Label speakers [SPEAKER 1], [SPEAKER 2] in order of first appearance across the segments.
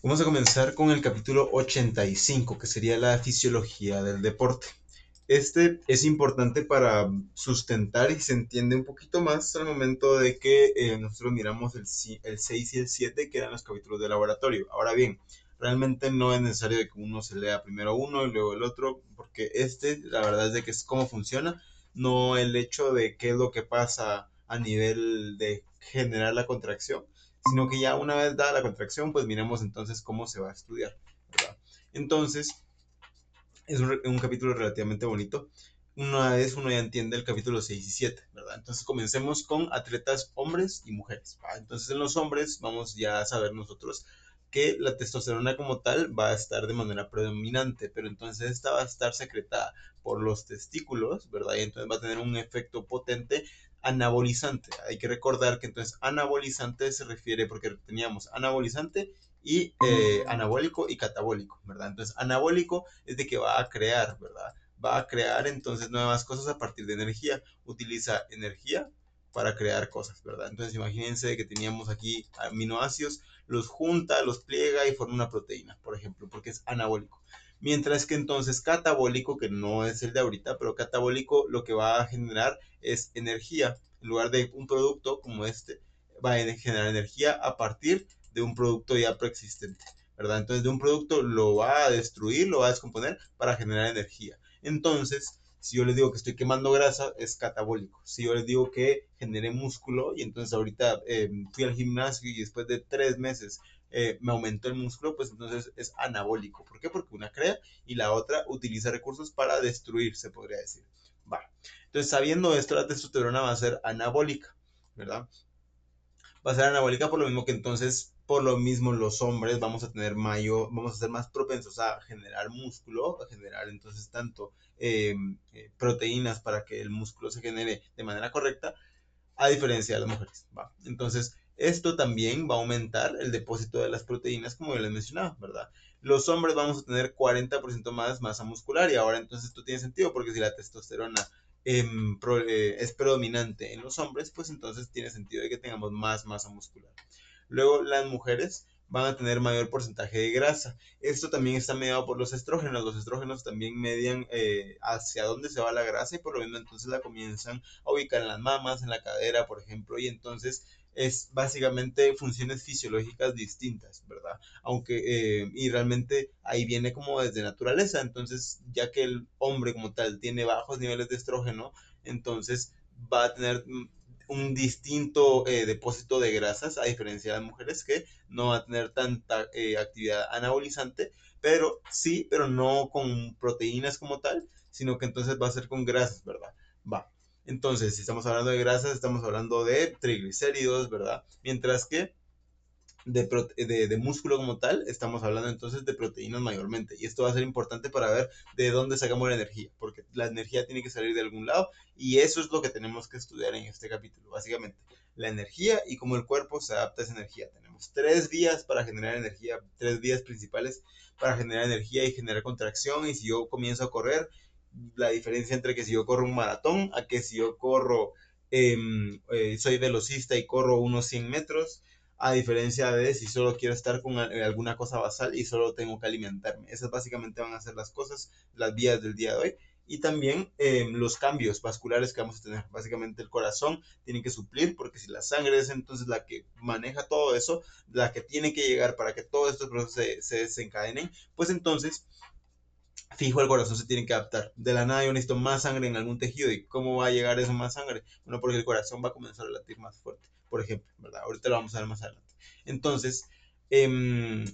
[SPEAKER 1] Vamos a comenzar con el capítulo 85, que sería la fisiología del deporte. Este es importante para sustentar y se entiende un poquito más al momento de que nosotros miramos el 6 y el 7, que eran los capítulos de laboratorio. Ahora bien, realmente no es necesario que uno se lea primero uno y luego el otro, porque la verdad es de que es cómo funciona, no el hecho de qué es lo que pasa a nivel de generar la contracción, sino que ya una vez dada la contracción, pues miremos entonces cómo se va a estudiar, ¿verdad? Entonces, es un capítulo relativamente bonito. Una vez uno ya entiende el capítulo 6 y 7, ¿verdad? Entonces comencemos con atletas hombres y mujeres, ¿va? Entonces en los hombres vamos ya a saber nosotros que la testosterona como tal va a estar de manera predominante, pero entonces esta va a estar secretada por los testículos, ¿verdad? Y entonces va a tener un efecto potente anabolizante. Hay que recordar que entonces anabolizante se refiere porque teníamos anabolizante y anabólico y catabólico, ¿verdad? Entonces, anabólico es de que va a crear, ¿verdad? Va a crear entonces nuevas cosas a partir de energía. Utiliza energía para crear cosas, ¿verdad? Entonces, imagínense que teníamos aquí aminoácidos, los junta, los pliega y forma una proteína, por ejemplo, porque es anabólico. Mientras que entonces catabólico, que no es el de ahorita, pero catabólico lo que va a generar es energía. En lugar de un producto como este, va a generar energía a partir de un producto ya preexistente, ¿verdad? Entonces de un producto lo va a destruir, lo va a descomponer para generar energía. Entonces, si yo les digo que estoy quemando grasa, es catabólico. Si yo les digo que generé músculo y entonces ahorita fui al gimnasio y después de 3 meses me aumentó el músculo, pues entonces es anabólico. ¿Por qué? Porque una crea y la otra utiliza recursos para destruir, se podría decir. Va. Entonces, sabiendo esto, la testosterona va a ser anabólica, ¿verdad? Va a ser anabólica por lo mismo que entonces, por lo mismo los hombres vamos a tener vamos a ser más propensos a generar músculo, a generar entonces tanto proteínas para que el músculo se genere de manera correcta, a diferencia de las mujeres, ¿va? Entonces, esto también va a aumentar el depósito de las proteínas, como yo les mencionaba, ¿verdad? Los hombres vamos a tener 40% más masa muscular y ahora entonces esto tiene sentido porque si la testosterona es predominante en los hombres, pues entonces tiene sentido de que tengamos más masa muscular. Luego, las mujeres van a tener mayor porcentaje de grasa. Esto también está mediado por los estrógenos. Los estrógenos también median hacia dónde se va la grasa y por lo mismo entonces la comienzan a ubicar en las mamas, en la cadera, por ejemplo, y entonces es básicamente funciones fisiológicas distintas, ¿verdad? Y realmente ahí viene como desde naturaleza, entonces ya que el hombre como tal tiene bajos niveles de estrógeno, entonces va a tener un distinto depósito de grasas, a diferencia de las mujeres que no va a tener tanta actividad anabolizante, pero sí, pero no con proteínas como tal, sino que entonces va a ser con grasas, ¿verdad? Va. Entonces, si estamos hablando de grasas, estamos hablando de triglicéridos, ¿verdad? Mientras que de músculo como tal, estamos hablando entonces de proteínas mayormente. Y esto va a ser importante para ver de dónde sacamos la energía, porque la energía tiene que salir de algún lado y eso es lo que tenemos que estudiar en este capítulo, básicamente. La energía y cómo el cuerpo se adapta a esa energía. Tenemos 3 vías para generar energía, 3 vías principales para generar energía y generar contracción. Y si yo comienzo a correr, la diferencia entre que si yo corro un maratón a que si yo corro, soy velocista y corro unos 100 metros, a diferencia de si solo quiero estar con alguna cosa basal y solo tengo que alimentarme. Esas básicamente van a ser las cosas, las vías del día de hoy. Y también los cambios vasculares que vamos a tener. Básicamente el corazón tiene que suplir, porque si la sangre es entonces la que maneja todo eso, la que tiene que llegar para que todos estos procesos se desencadenen, pues entonces fijo el corazón se tiene que adaptar. De la nada yo necesito más sangre en algún tejido. ¿Y cómo va a llegar eso más sangre? Bueno, porque el corazón va a comenzar a latir más fuerte, por ejemplo, ¿verdad? Ahorita lo vamos a ver más adelante. Entonces, eh,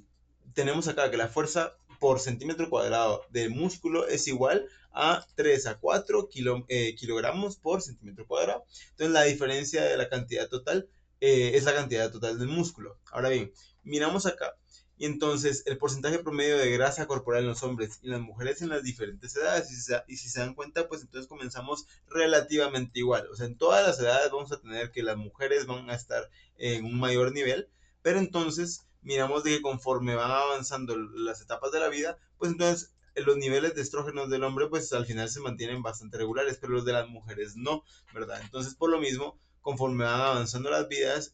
[SPEAKER 1] tenemos acá que la fuerza por centímetro cuadrado de músculo es igual a 3 a 4 kilogramos por centímetro cuadrado. Entonces, la diferencia de la cantidad total es la cantidad total del músculo. Ahora bien, miramos acá y entonces el porcentaje promedio de grasa corporal en los hombres y las mujeres en las diferentes edades. Y si se dan cuenta, pues entonces comenzamos relativamente igual. O sea, en todas las edades vamos a tener que las mujeres van a estar en un mayor nivel, pero entonces miramos de que conforme van avanzando las etapas de la vida, pues entonces los niveles de estrógenos del hombre pues al final se mantienen bastante regulares, pero los de las mujeres no, ¿verdad? Entonces por lo mismo conforme van avanzando las vidas,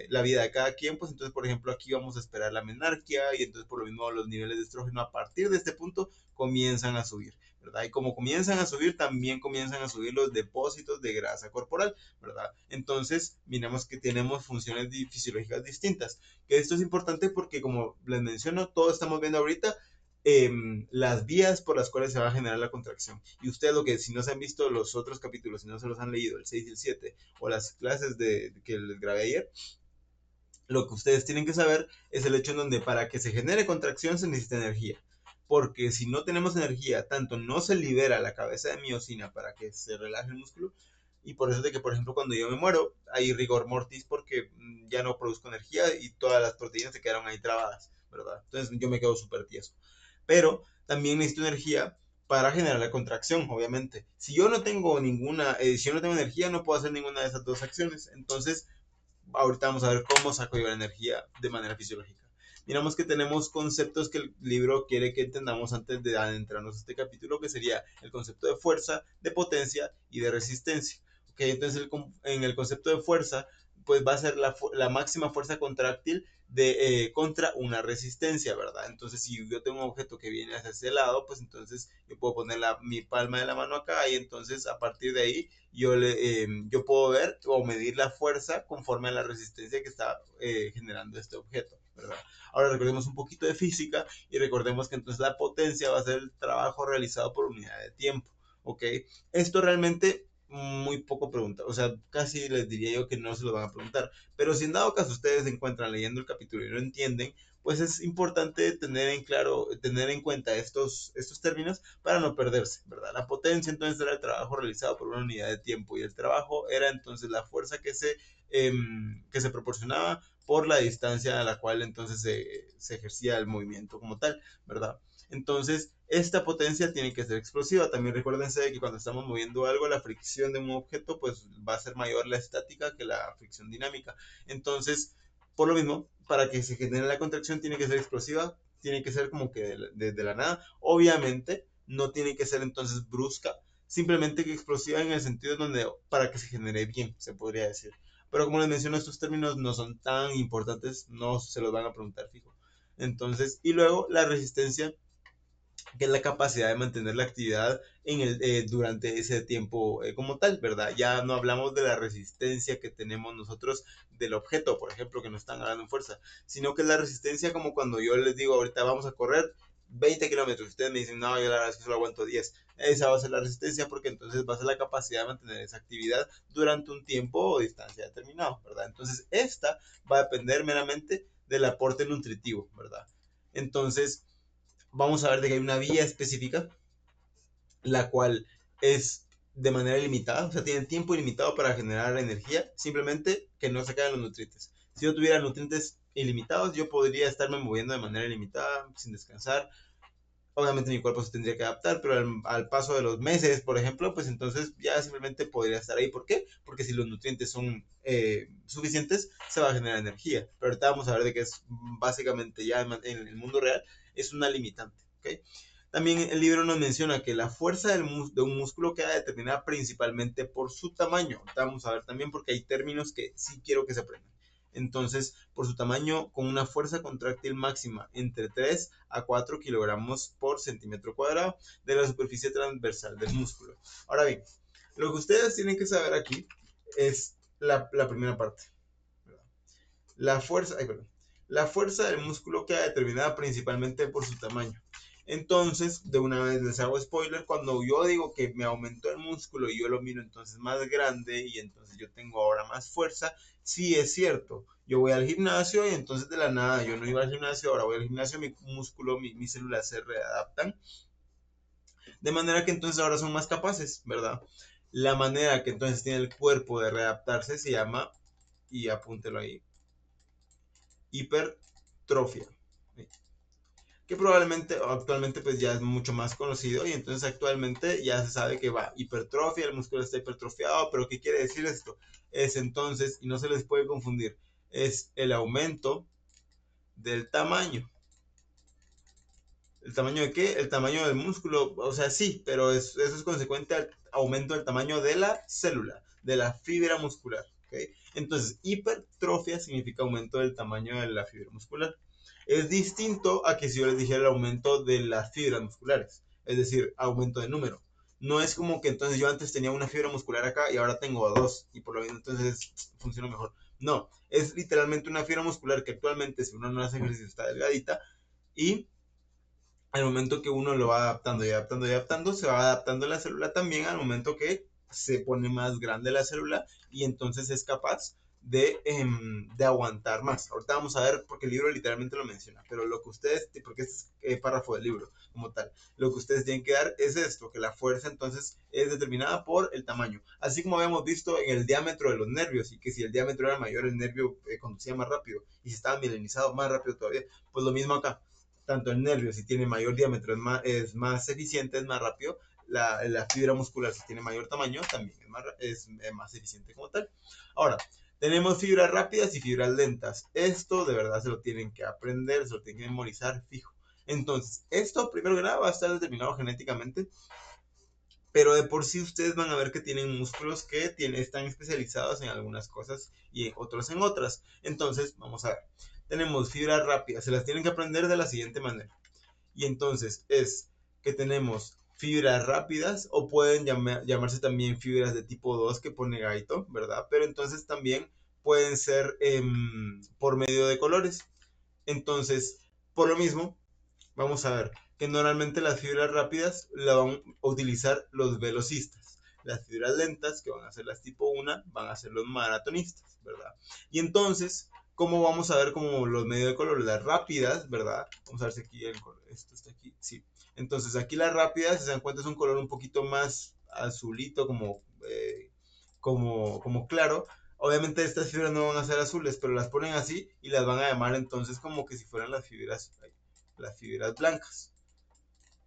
[SPEAKER 1] la vida de cada quien, pues entonces, por ejemplo, aquí vamos a esperar la menarquia y entonces por lo mismo los niveles de estrógeno a partir de este punto comienzan a subir, ¿verdad? Y como comienzan a subir, también comienzan a subir los depósitos de grasa corporal, ¿verdad? Entonces, miramos que tenemos funciones fisiológicas distintas. Que esto es importante porque, como les menciono, todos estamos viendo ahorita las vías por las cuales se va a generar la contracción. Y ustedes lo que, si no se han visto los otros capítulos, si no se los han leído, el 6 y el 7, o las clases que les grabé ayer, lo que ustedes tienen que saber es el hecho en donde para que se genere contracción se necesita energía. Porque si no tenemos energía, tanto no se libera la cabeza de miocina para que se relaje el músculo, y por eso es de que, por ejemplo, cuando yo me muero, hay rigor mortis porque ya no produzco energía y todas las proteínas se quedaron ahí trabadas, ¿verdad? Entonces yo me quedo súper tieso. Pero también necesito energía para generar la contracción, obviamente. Si yo no tengo si yo no tengo energía, no puedo hacer ninguna de esas dos acciones. Entonces, ahorita vamos a ver cómo saco yo la energía de manera fisiológica. Miramos que tenemos conceptos que el libro quiere que entendamos antes de adentrarnos a este capítulo, que sería el concepto de fuerza, de potencia y de resistencia. Okay, entonces en el concepto de fuerza, pues va a ser la máxima fuerza contráctil contra una resistencia, ¿verdad? Entonces, si yo tengo un objeto que viene hacia ese lado, pues entonces yo puedo poner mi palma de la mano acá y entonces a partir de ahí yo puedo ver o medir la fuerza conforme a la resistencia que está generando este objeto, ¿verdad? Ahora recordemos un poquito de física y recordemos que entonces la potencia va a ser el trabajo realizado por unidad de tiempo, ¿ok? Esto realmente muy poco pregunta, o sea, casi les diría yo que no se lo van a preguntar, pero si en dado caso ustedes se encuentran leyendo el capítulo y no entienden, pues es importante tener en cuenta estos términos para no perderse, ¿verdad? La potencia entonces era el trabajo realizado por una unidad de tiempo y el trabajo era entonces la fuerza que se proporcionaba por la distancia a la cual entonces se ejercía el movimiento como tal, ¿verdad? Entonces, esta potencia tiene que ser explosiva. También recuérdense de que cuando estamos moviendo algo, la fricción de un objeto, pues va a ser mayor la estática que la fricción dinámica. Entonces, por lo mismo, para que se genere la contracción tiene que ser explosiva, tiene que ser como que de la nada. Obviamente, no tiene que ser entonces brusca, simplemente que explosiva en el sentido donde para que se genere bien, se podría decir. Pero como les menciono, estos términos no son tan importantes, no se los van a preguntar fijo. Entonces, y luego la resistencia, que es la capacidad de mantener la actividad durante ese tiempo como tal, ¿verdad? Ya no hablamos de la resistencia que tenemos nosotros del objeto, por ejemplo, que nos están ganando en fuerza, sino que es la resistencia como cuando yo les digo, ahorita vamos a correr 20 kilómetros, ustedes me dicen, no, yo la verdad es que solo aguanto 10. Esa va a ser la resistencia porque entonces va a ser la capacidad de mantener esa actividad durante un tiempo o distancia determinado, ¿verdad? Entonces, esta va a depender meramente del aporte nutritivo, ¿verdad? Entonces, vamos a ver de que hay una vía específica, la cual es de manera ilimitada, o sea, tiene tiempo ilimitado para generar energía, simplemente que no se caigan los nutrientes. Si yo tuviera nutrientes ilimitados, yo podría estarme moviendo de manera ilimitada, sin descansar. Obviamente mi cuerpo se tendría que adaptar, pero al paso de los meses, por ejemplo, pues entonces ya simplemente podría estar ahí. ¿Por qué? Porque si los nutrientes son suficientes, se va a generar energía. Pero ahorita vamos a ver de que es básicamente ya en el mundo real, es una limitante. ¿Okay? También el libro nos menciona que la fuerza de un músculo queda determinada principalmente por su tamaño. Ahorita vamos a ver también porque hay términos que sí quiero que se aprendan. Entonces, por su tamaño, con una fuerza contráctil máxima entre 3 a 4 kilogramos por centímetro cuadrado de la superficie transversal del músculo. Ahora bien, lo que ustedes tienen que saber aquí es la primera parte. La fuerza, ay, perdón, la fuerza del músculo queda determinada principalmente por su tamaño. Entonces, de una vez les hago spoiler, cuando yo digo que me aumentó el músculo y yo lo miro entonces más grande y entonces yo tengo ahora más fuerza, sí es cierto. Yo voy al gimnasio y entonces de la nada yo no iba al gimnasio, ahora voy al gimnasio, mi músculo, mis células se readaptan. De manera que entonces ahora son más capaces, ¿verdad? La manera que entonces tiene el cuerpo de readaptarse se llama, y apúntelo ahí, hipertrofia, que probablemente actualmente pues ya es mucho más conocido y entonces actualmente ya se sabe que va hipertrofia, el músculo está hipertrofiado, pero ¿qué quiere decir esto? Es entonces, y no se les puede confundir, es el aumento del tamaño. ¿El tamaño de qué? El tamaño del músculo, o sea, sí, pero eso es consecuente al aumento del tamaño de la célula, de la fibra muscular, ¿ok? Entonces, hipertrofia significa aumento del tamaño de la fibra muscular. Es distinto a que si yo les dijera el aumento de las fibras musculares, es decir, aumento de número. No es como que entonces yo antes tenía una fibra muscular acá y ahora tengo dos y por lo menos entonces funciona mejor. No, es literalmente una fibra muscular que actualmente si uno no hace ejercicio está delgadita y al momento que uno lo va adaptando y adaptando y adaptando, se va adaptando la célula también al momento que se pone más grande la célula y entonces es capaz de aguantar más. Ahorita vamos a ver, porque el libro literalmente lo menciona, pero lo que ustedes, porque este es el párrafo del libro como tal, lo que ustedes tienen que dar es esto, que la fuerza entonces es determinada por el tamaño. Así como habíamos visto en el diámetro de los nervios, y que si el diámetro era mayor, el nervio conducía más rápido, y si estaba milenizado, más rápido todavía, pues lo mismo acá tanto el nervio, si tiene mayor diámetro, es más eficiente, es más rápido. La fibra muscular, si tiene mayor tamaño, también es más eficiente como tal. Ahora, tenemos fibras rápidas y fibras lentas. Esto de verdad se lo tienen que aprender, se lo tienen que memorizar fijo. Entonces, esto primero que nada va a estar determinado genéticamente, pero de por sí ustedes van a ver que tienen músculos que están especializados en algunas cosas y otros en otras. Entonces, vamos a ver. Tenemos fibras rápidas, se las tienen que aprender de la siguiente manera. Y entonces es que tenemos fibras rápidas o pueden llamarse también fibras de tipo 2 que pone Gaito, ¿verdad? Pero entonces también pueden ser por medio de colores. Entonces, por lo mismo, vamos a ver que normalmente las fibras rápidas las van a utilizar los velocistas. Las fibras lentas, que van a ser las tipo 1, van a ser los maratonistas, ¿verdad? Y entonces, ¿cómo vamos a ver como los medios de color? Las rápidas, ¿verdad? Vamos a ver si aquí el color, esto está aquí, sí. Entonces, aquí las rápidas, si se dan cuenta, es un color un poquito más azulito, como claro. Obviamente estas fibras no van a ser azules, pero las ponen así y las van a llamar entonces como que si fueran las fibras blancas,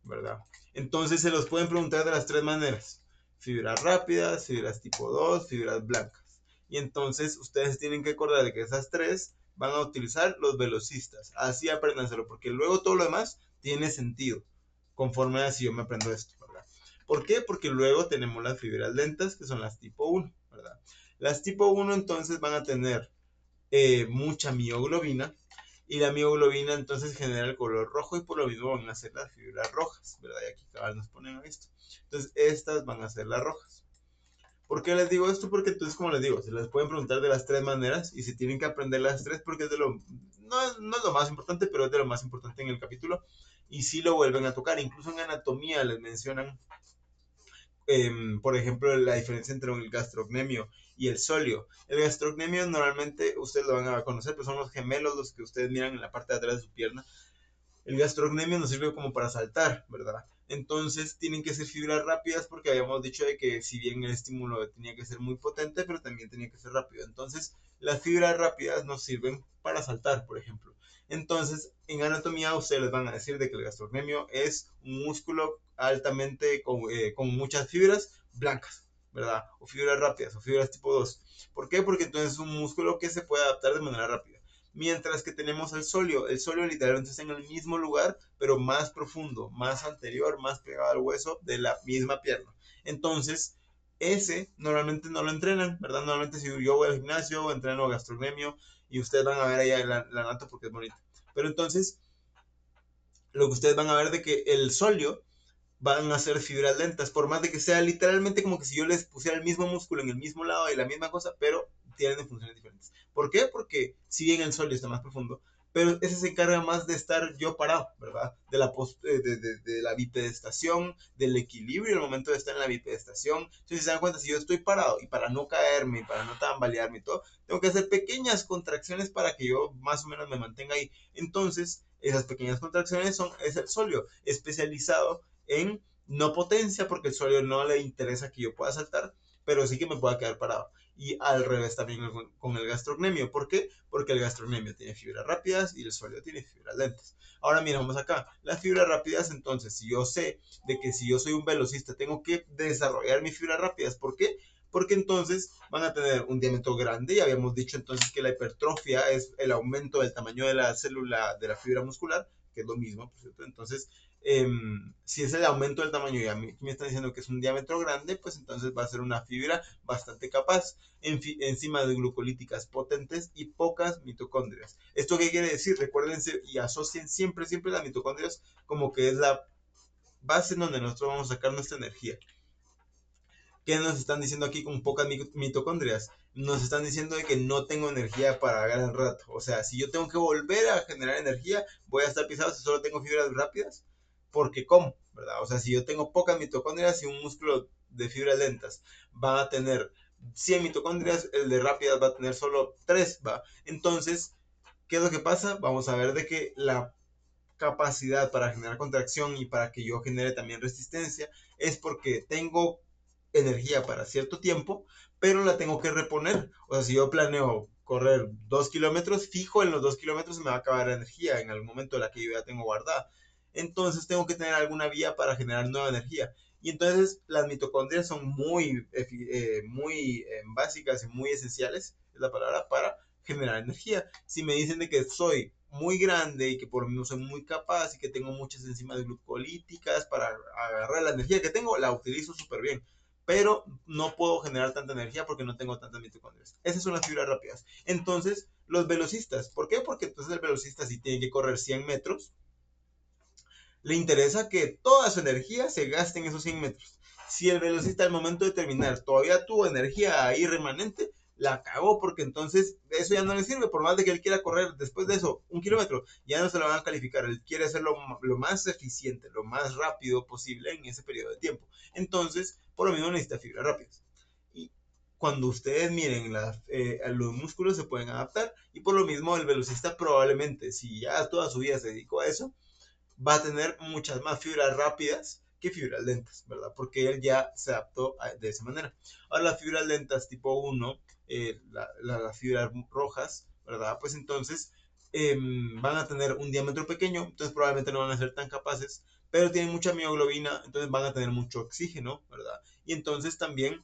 [SPEAKER 1] ¿verdad? Entonces se los pueden preguntar de las tres maneras. Fibras rápidas, fibras tipo 2, fibras blancas. Y entonces ustedes tienen que acordar de que esas tres van a utilizar los velocistas. Así apréndanselo, porque luego todo lo demás tiene sentido, conforme así yo me aprendo esto, ¿verdad? ¿Por qué? Porque luego tenemos las fibras lentas, que son las tipo 1, ¿verdad? Las tipo 1 entonces van a tener mucha mioglobina, y la mioglobina entonces genera el color rojo y por lo mismo van a ser las fibras rojas, ¿verdad? Y aquí cabal nos ponen esto. Entonces estas van a ser las rojas. ¿Por qué les digo esto? Porque entonces, como les digo, se les pueden preguntar de las tres maneras y se tienen que aprender las tres porque es no es lo más importante, pero es de lo más importante en el capítulo y sí lo vuelven a tocar. Incluso en anatomía les mencionan por ejemplo, la diferencia entre el gastrocnemio y el solio. El gastrocnemio normalmente ustedes lo van a conocer, pues son los gemelos los que ustedes miran en la parte de atrás de su pierna. El gastrocnemio nos sirve como para saltar, ¿verdad? Entonces tienen que ser fibras rápidas porque habíamos dicho de que si bien el estímulo tenía que ser muy potente, pero también tenía que ser rápido. Entonces las fibras rápidas nos sirven para saltar, por ejemplo. Entonces en anatomía ustedes les van a decir de que el gastrocnemio es un músculo altamente con muchas fibras blancas, ¿verdad? O fibras rápidas o fibras tipo 2. ¿Por qué? Porque entonces es un músculo que se puede adaptar de manera rápida. Mientras que tenemos el solio literalmente está en el mismo lugar, pero más profundo, más anterior, más pegado al hueso de la misma pierna. Entonces, ese normalmente no lo entrenan, ¿verdad? Normalmente si yo voy al gimnasio, entreno gastrocnemio y ustedes van a ver ahí la nato porque es bonito. Pero entonces, lo que ustedes van a ver de que el solio van a ser fibras lentas, por más de que sea literalmente como que si yo les pusiera el mismo músculo en el mismo lado y la misma cosa, pero tienen funciones diferentes. ¿Por qué? Porque si bien el solio está más profundo, pero ese se encarga más de estar yo parado, ¿verdad? De la bipedestación, del equilibrio al momento de estar en la bipedestación. Entonces, si se dan cuenta, si yo estoy parado y para no caerme, para no tambalearme y todo, tengo que hacer pequeñas contracciones para que yo más o menos me mantenga ahí. Entonces, esas pequeñas contracciones es el solio especializado en no potencia, porque el solio no le interesa que yo pueda saltar, pero sí que me pueda quedar parado. Y al revés también con el gastrocnemio. ¿Por qué? Porque el gastrocnemio tiene fibras rápidas y el solio tiene fibras lentas. Ahora miramos acá, las fibras rápidas, entonces, si yo sé de que si yo soy un velocista, tengo que desarrollar mis fibras rápidas. ¿Por qué? Porque entonces van a tener un diámetro grande y habíamos dicho entonces que la hipertrofia es el aumento del tamaño de la célula de la fibra muscular, que es lo mismo, por cierto. Entonces, si es el aumento del tamaño y a mí me están diciendo que es un diámetro grande, pues entonces va a ser una fibra bastante capaz, encima de glucolíticas potentes y pocas mitocondrias. ¿Esto qué quiere decir? Recuérdense y asocien siempre, siempre las mitocondrias como que es la base en donde nosotros vamos a sacar nuestra energía. ¿Qué nos están diciendo aquí con pocas mitocondrias? Nos están diciendo de que no tengo energía para gran rato. O sea, si yo tengo que volver a generar energía, voy a estar pisado si solo tengo fibras rápidas. Porque ¿cómo? ¿Verdad? O sea, si yo tengo pocas mitocondrias y un músculo de fibras lentas va a tener 100 mitocondrias, el de rápidas va a tener solo 3, ¿va? Entonces, ¿qué es lo que pasa? Vamos a ver de que la capacidad para generar contracción y para que yo genere también resistencia es porque tengo energía para cierto tiempo, pero la tengo que reponer. O sea, si yo planeo correr 2 kilómetros, fijo en los 2 kilómetros me va a acabar la energía en algún momento de la que yo ya tengo guardada. Entonces tengo que tener alguna vía para generar nueva energía. Y entonces las mitocondrias son muy básicas y muy esenciales, es la palabra, para generar energía. Si me dicen de que soy muy grande y que por mí no soy muy capaz y que tengo muchas enzimas glucolíticas para agarrar la energía que tengo, la utilizo súper bien. Pero no puedo generar tanta energía porque no tengo tantas mitocondrias. Esas son las fibras rápidas. Entonces, los velocistas, ¿por qué? Porque entonces el velocista si tiene que correr 100 metros, le interesa que toda su energía se gaste en esos 100 metros. Si el velocista al momento de terminar todavía tuvo energía ahí remanente, la cagó porque entonces eso ya no le sirve, por más de que él quiera correr después de eso 1 kilómetro, ya no se lo van a calificar, él quiere hacerlo lo más eficiente, lo más rápido posible en ese periodo de tiempo. Entonces, por lo mismo necesita fibras rápidas. Y cuando ustedes miren los músculos se pueden adaptar y por lo mismo el velocista probablemente, si ya toda su vida se dedicó a eso, va a tener muchas más fibras rápidas que fibras lentas, ¿verdad? Porque él ya se adaptó de esa manera. Ahora las fibras lentas tipo 1, las fibras rojas, ¿verdad? Pues entonces van a tener un diámetro pequeño, entonces probablemente no van a ser tan capaces, pero tienen mucha mioglobina, entonces van a tener mucho oxígeno, ¿verdad? Y entonces también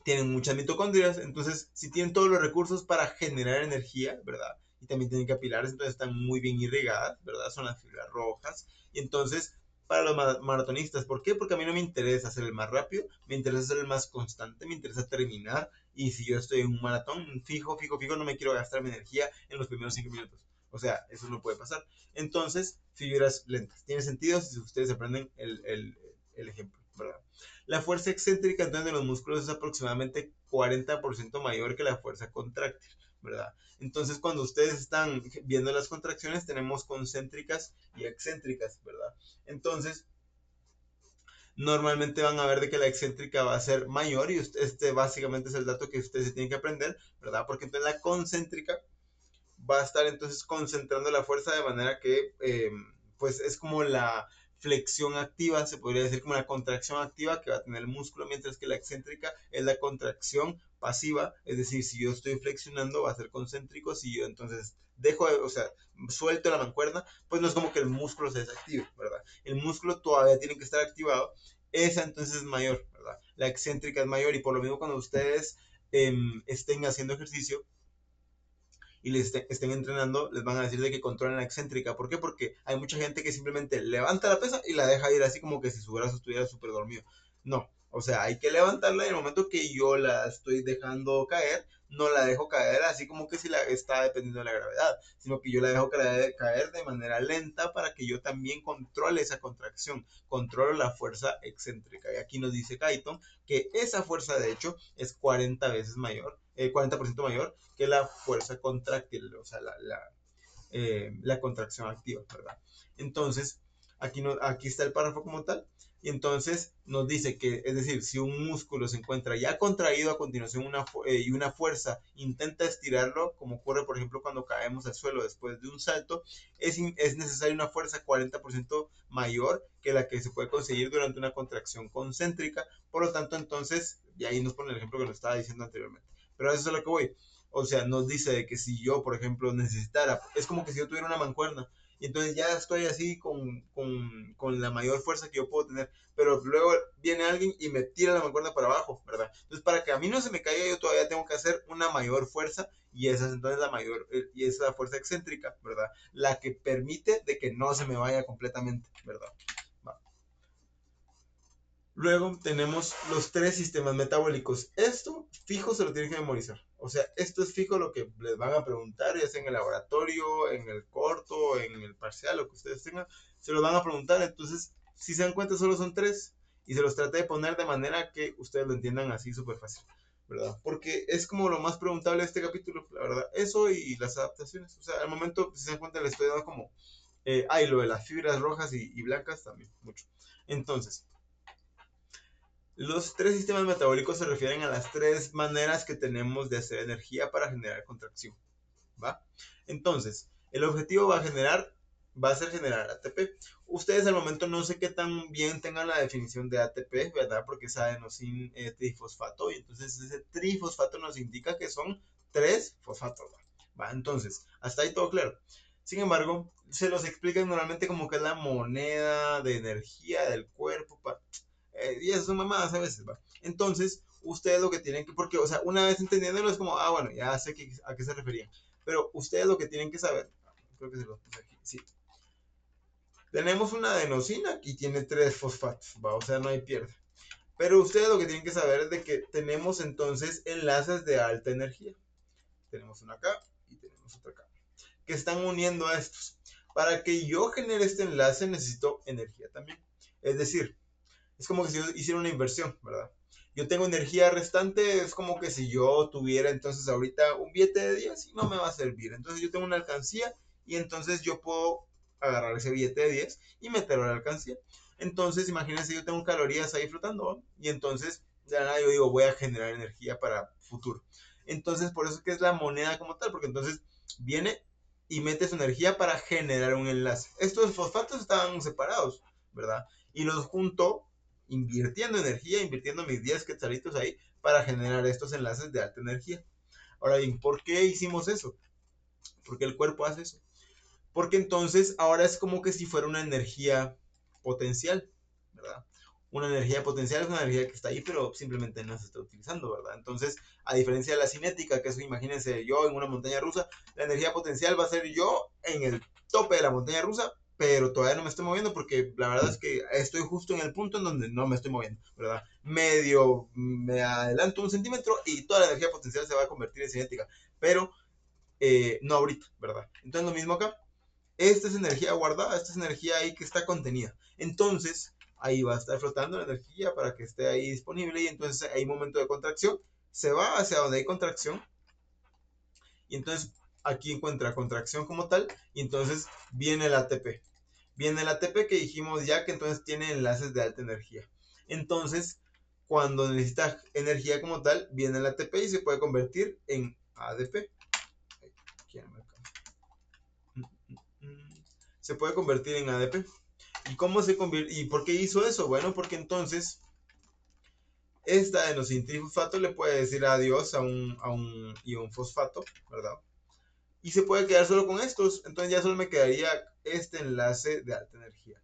[SPEAKER 1] tienen muchas mitocondrias, entonces si tienen todos los recursos para generar energía, ¿verdad? Y también tienen capilares, entonces están muy bien irrigadas, ¿verdad? Son las fibras rojas. Y entonces, para los maratonistas, ¿por qué? Porque a mí no me interesa ser el más rápido, me interesa ser el más constante, me interesa terminar. Y si yo estoy en un maratón, fijo, fijo, fijo, no me quiero gastar mi energía en los primeros 5 minutos. O sea, eso no puede pasar. Entonces, fibras lentas. Tiene sentido si ustedes aprenden el ejemplo, ¿verdad? La fuerza excéntrica entonces de los músculos es aproximadamente 40% mayor que la fuerza contráctil, ¿verdad? Entonces cuando ustedes están viendo las contracciones tenemos concéntricas y excéntricas, ¿verdad? Entonces normalmente van a ver de que la excéntrica va a ser mayor y este básicamente es el dato que ustedes tienen que aprender, ¿verdad? Porque entonces la concéntrica va a estar entonces concentrando la fuerza de manera que pues es como la flexión activa, se podría decir como la contracción activa que va a tener el músculo, mientras que la excéntrica es la contracción pasiva, es decir, si yo estoy flexionando va a ser concéntrico, si yo entonces dejo, o sea, suelto la mancuerna, pues no es como que el músculo se desactive, ¿verdad? El músculo todavía tiene que estar activado, esa entonces es mayor, ¿verdad? La excéntrica es mayor y por lo mismo cuando ustedes estén haciendo ejercicio, y les estén entrenando, les van a decir de que controlen la excéntrica. ¿Por qué? Porque hay mucha gente que simplemente levanta la pesa y la deja ir así como que si su brazo estuviera súper dormido. No, o sea, hay que levantarla y en el momento que yo la estoy dejando caer, no la dejo caer así como que si la está dependiendo de la gravedad, sino que yo la dejo caer de manera lenta para que yo también controle esa contracción, controlo la fuerza excéntrica. Y aquí nos dice Kaiton que esa fuerza de hecho es 40 veces mayor, 40% mayor que la fuerza contráctil, o sea, la contracción activa, ¿verdad? Entonces, aquí está el párrafo como tal, y entonces nos dice que, es decir, si un músculo se encuentra ya contraído a continuación y una fuerza intenta estirarlo, como ocurre, por ejemplo, cuando caemos al suelo después de un salto, es necesaria una fuerza 40% mayor que la que se puede conseguir durante una contracción concéntrica, por lo tanto, entonces, y ahí nos pone el ejemplo que nos estaba diciendo anteriormente. Pero eso es a lo que voy. O sea, nos dice de que si yo, por ejemplo, necesitara, es como que si yo tuviera una mancuerna Y entonces ya estoy así con la mayor fuerza que yo puedo tener. Pero luego viene alguien y me tira la mancuerna para abajo, ¿verdad? Entonces para que a mí no se me caiga, yo todavía tengo que hacer una mayor fuerza. Y esa es entonces la mayor, y esa fuerza excéntrica, ¿verdad? La que permite de que no se me vaya completamente, ¿verdad? Va. Luego tenemos los tres sistemas metabólicos. Esto fijo se lo tienen que memorizar. O sea, esto es fijo lo que les van a preguntar, ya sea en el laboratorio, en el corto, en el parcial, lo que ustedes tengan, se lo van a preguntar. Entonces, si se dan cuenta, solo son tres. Y se los traté de poner de manera que ustedes lo entiendan así súper fácil, ¿verdad? Porque es como lo más preguntable de este capítulo, la verdad. Eso y las adaptaciones. O sea, al momento, si se dan cuenta, les estoy dando como... lo de las fibras rojas y blancas también, mucho. Entonces, los tres sistemas metabólicos se refieren a las tres maneras que tenemos de hacer energía para generar contracción, ¿va? Entonces, el objetivo va a ser generar ATP. Ustedes al momento no sé qué tan bien tengan la definición de ATP, ¿verdad? Porque es adenosin trifosfato, y entonces ese trifosfato nos indica que son tres fosfatos, ¿va? Entonces, hasta ahí todo claro. Sin embargo, se los explican normalmente como que es la moneda de energía del cuerpo, y eso son mamadas a veces, ¿va? Entonces, ustedes lo que tienen que, porque, o sea, una vez entendiéndolo es como, bueno, ya sé a qué se referían. Pero ustedes lo que tienen que saber, creo que se los puse aquí, sí. Tenemos una adenosina y tiene tres fosfatos, ¿va? O sea, no hay pierde. Pero ustedes lo que tienen que saber es de que tenemos entonces enlaces de alta energía. Tenemos una acá y tenemos otra acá, que están uniendo a estos. Para que yo genere este enlace necesito energía también. Es decir, es como que si yo hiciera una inversión, ¿verdad? Yo tengo energía restante, es como que si yo tuviera entonces ahorita un billete de 10 y no me va a servir. Entonces yo tengo una alcancía y entonces yo puedo agarrar ese billete de 10 y meterlo a la alcancía. Entonces imagínense, yo tengo calorías ahí flotando, ¿no? Y entonces de nada yo digo voy a generar energía para futuro. Entonces por eso es que es la moneda como tal, porque entonces viene y mete su energía para generar un enlace. Estos fosfatos estaban separados, ¿verdad? Y los junto invirtiendo energía, invirtiendo mis 10 quetzalitos ahí para generar estos enlaces de alta energía. Ahora bien, ¿por qué hicimos eso? ¿Por qué el cuerpo hace eso? Porque entonces ahora es como que si fuera una energía potencial, ¿verdad? Una energía potencial es una energía que está ahí, pero simplemente no se está utilizando, ¿verdad? Entonces, a diferencia de la cinética, que es, imagínense yo en una montaña rusa, la energía potencial va a ser yo en el tope de la montaña rusa, pero todavía no me estoy moviendo porque la verdad es que estoy justo en el punto en donde no me estoy moviendo, ¿verdad? Medio me adelanto un centímetro y toda la energía potencial se va a convertir en cinética, pero no ahorita, ¿verdad? Entonces, lo mismo acá, esta es energía guardada, esta es energía ahí que está contenida. Entonces, ahí va a estar flotando la energía para que esté ahí disponible y entonces hay momento de contracción, se va hacia donde hay contracción y entonces aquí encuentra contracción como tal y entonces viene el ATP. Viene el ATP que dijimos ya que entonces tiene enlaces de alta energía. Entonces, cuando necesita energía como tal, viene el ATP y se puede convertir en ADP. Se puede convertir en ADP. ¿Y cómo se convierte? ¿Y por qué hizo eso? Bueno, porque entonces esta adenosintrifosfato le puede decir adiós a un ion fosfato, ¿verdad? Y se puede quedar solo con estos. Entonces ya solo me quedaría este enlace de alta energía.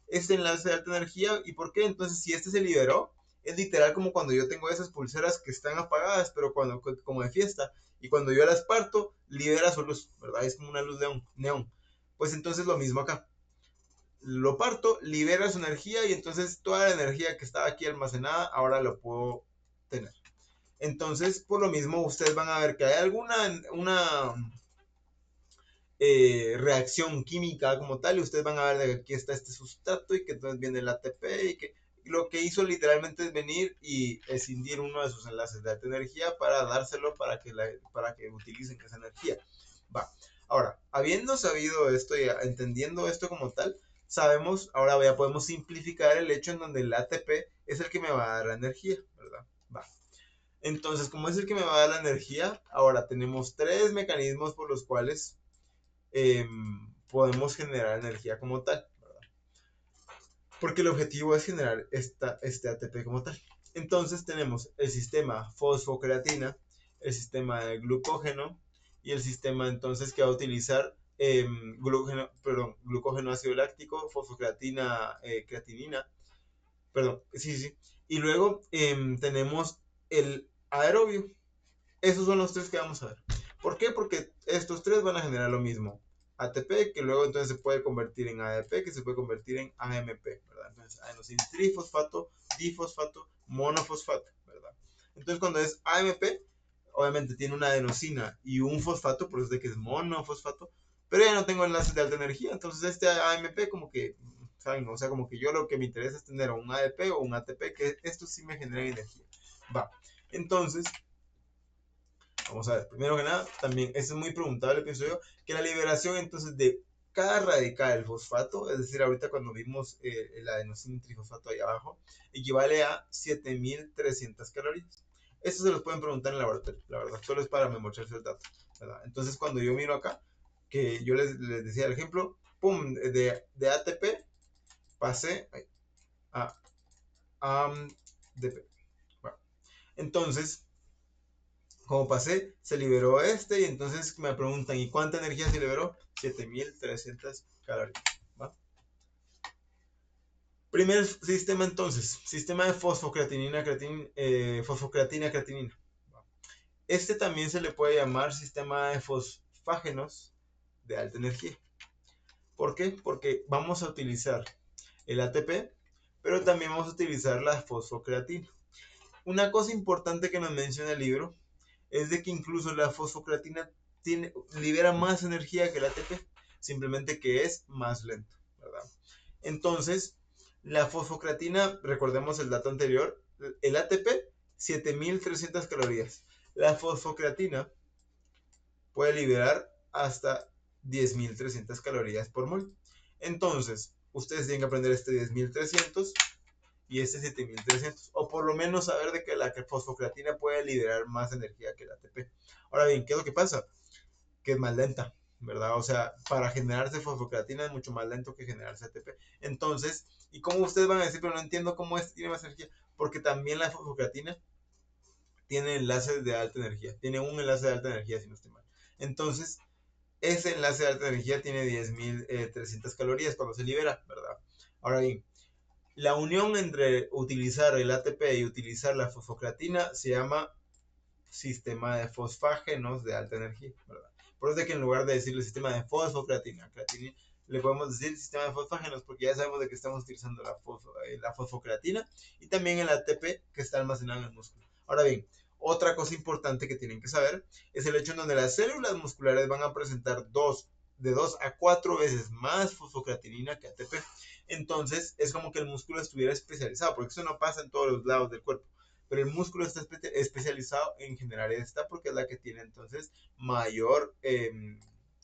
[SPEAKER 1] Este enlace de alta energía, ¿y por qué? Entonces, si este se liberó, es literal como cuando yo tengo esas pulseras que están apagadas, pero como de fiesta, y cuando yo las parto, libera su luz, ¿verdad? Es como una luz neón. Pues entonces lo mismo acá, lo parto, libera su energía y entonces toda la energía que estaba aquí almacenada ahora lo puedo tener. Entonces, por lo mismo, ustedes van a ver que hay una reacción química como tal y ustedes van a ver que aquí está este sustrato y que entonces viene el ATP y que lo que hizo literalmente es venir y escindir uno de sus enlaces de alta energía para dárselo para que utilicen esa energía. Va. Ahora, habiendo sabido esto y entendiendo esto como tal, sabemos, ahora ya podemos simplificar el hecho en donde el ATP es el que me va a dar la energía, ¿verdad? Va. Entonces, como es el que me va a dar la energía, ahora tenemos tres mecanismos por los cuales podemos generar energía como tal, ¿verdad? Porque el objetivo es generar este ATP como tal. Entonces tenemos el sistema fosfocreatina, el sistema de glucógeno y el sistema entonces que va a utilizar glucógeno ácido láctico, fosfocreatina, creatinina, perdón, sí. Y luego tenemos el aerobio. Esos son los tres que vamos a ver. ¿Por qué? Porque estos tres van a generar lo mismo. ATP, que luego entonces se puede convertir en ADP, que se puede convertir en AMP, ¿verdad? Entonces, adenosin trifosfato, difosfato, monofosfato, ¿verdad? Entonces, cuando es AMP, obviamente tiene una adenosina y un fosfato, por eso es de que es monofosfato, pero ya no tengo enlaces de alta energía, entonces este AMP como que, ¿saben? O sea, como que yo lo que me interesa es tener un ADP o un ATP, que esto sí me genera energía. Va, entonces, vamos a ver, primero que nada, también es muy preguntable, pienso yo, que la liberación entonces de cada radical del fosfato, es decir, ahorita cuando vimos el adenosín trifosfato ahí abajo, equivale a 7300 calorías. Eso se los pueden preguntar en el laboratorio, la verdad, solo es para memorizarse el dato, ¿verdad? Entonces cuando yo miro acá, que yo les decía el ejemplo, pum, de ATP pasé a ADP. Bueno, entonces como pasé, se liberó este y entonces me preguntan, ¿y cuánta energía se liberó? 7300 calorías. ¿Va? Primer sistema entonces, sistema de fosfocreatinina, fosfocreatina, creatinina. ¿Va? Este también se le puede llamar sistema de fosfágenos de alta energía. ¿Por qué? Porque vamos a utilizar el ATP, pero también vamos a utilizar la fosfocreatina. Una cosa importante que nos menciona el libro es de que incluso la fosfocreatina libera más energía que el ATP, simplemente que es más lento, ¿verdad? Entonces, la fosfocreatina, recordemos el dato anterior, el ATP, 7300 calorías. La fosfocreatina puede liberar hasta 10300 calorías por mol. Entonces, ustedes tienen que aprender este 10300 y este 7300, o por lo menos saber de que la fosfocreatina puede liberar más energía que el ATP. Ahora bien, ¿qué es lo que pasa? Que es más lenta, ¿verdad? O sea, para generarse fosfocreatina es mucho más lento que generarse ATP. Entonces, ¿y cómo ustedes van a decir, pero no entiendo cómo este tiene más energía? Porque también la fosfocreatina tiene enlaces de alta energía, tiene un enlace de alta energía, si no estoy mal. Entonces, ese enlace de alta energía tiene 10.300 calorías cuando se libera, ¿verdad? Ahora bien, la unión entre utilizar el ATP y utilizar la fosfocreatina se llama sistema de fosfágenos de alta energía, ¿verdad? Por eso es que en lugar de decirle sistema de fosfocreatina, creatina, le podemos decir sistema de fosfágenos porque ya sabemos de que estamos utilizando la fosfocreatina y también el ATP que está almacenado en el músculo. Ahora bien, otra cosa importante que tienen que saber es el hecho en donde las células musculares van a presentar de 2 a 4 veces más fosfocreatinina que ATP. Entonces es como que el músculo estuviera especializado, porque eso no pasa en todos los lados del cuerpo, pero el músculo está especializado en generar esta porque es la que tiene entonces mayor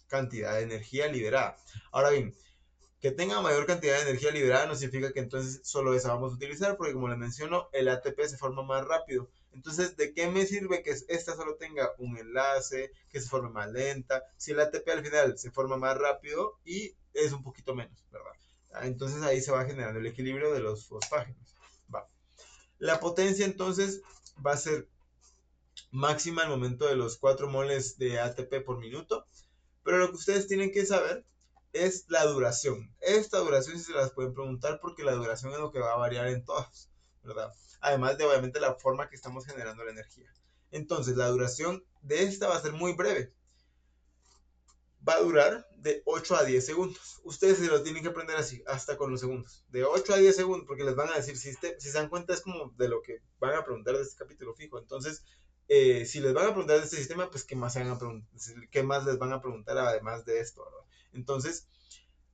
[SPEAKER 1] cantidad de energía liberada. Ahora bien, que tenga mayor cantidad de energía liberada no significa que entonces solo esa vamos a utilizar, porque como les menciono, el ATP se forma más rápido. Entonces, ¿de qué me sirve que esta solo tenga un enlace, que se forme más lenta, si el ATP al final se forma más rápido y es un poquito menos, ¿verdad? Entonces ahí se va generando el equilibrio de los fosfágenos. Va. La potencia entonces va a ser máxima al momento de los 4 moles de ATP por minuto, pero lo que ustedes tienen que saber es la duración. Esta duración sí se las pueden preguntar porque la duración es lo que va a variar en todas, ¿verdad? Además de obviamente la forma que estamos generando la energía. Entonces la duración de esta va a ser muy breve. Va a durar de 8 a 10 segundos. Ustedes se lo tienen que aprender así, hasta con los segundos. De 8 a 10 segundos, porque les van a decir, si se dan cuenta, es como de lo que van a preguntar de este capítulo fijo. Entonces, si les van a preguntar de este sistema, pues ¿qué más, qué más les van a preguntar además de esto, ¿verdad? Entonces,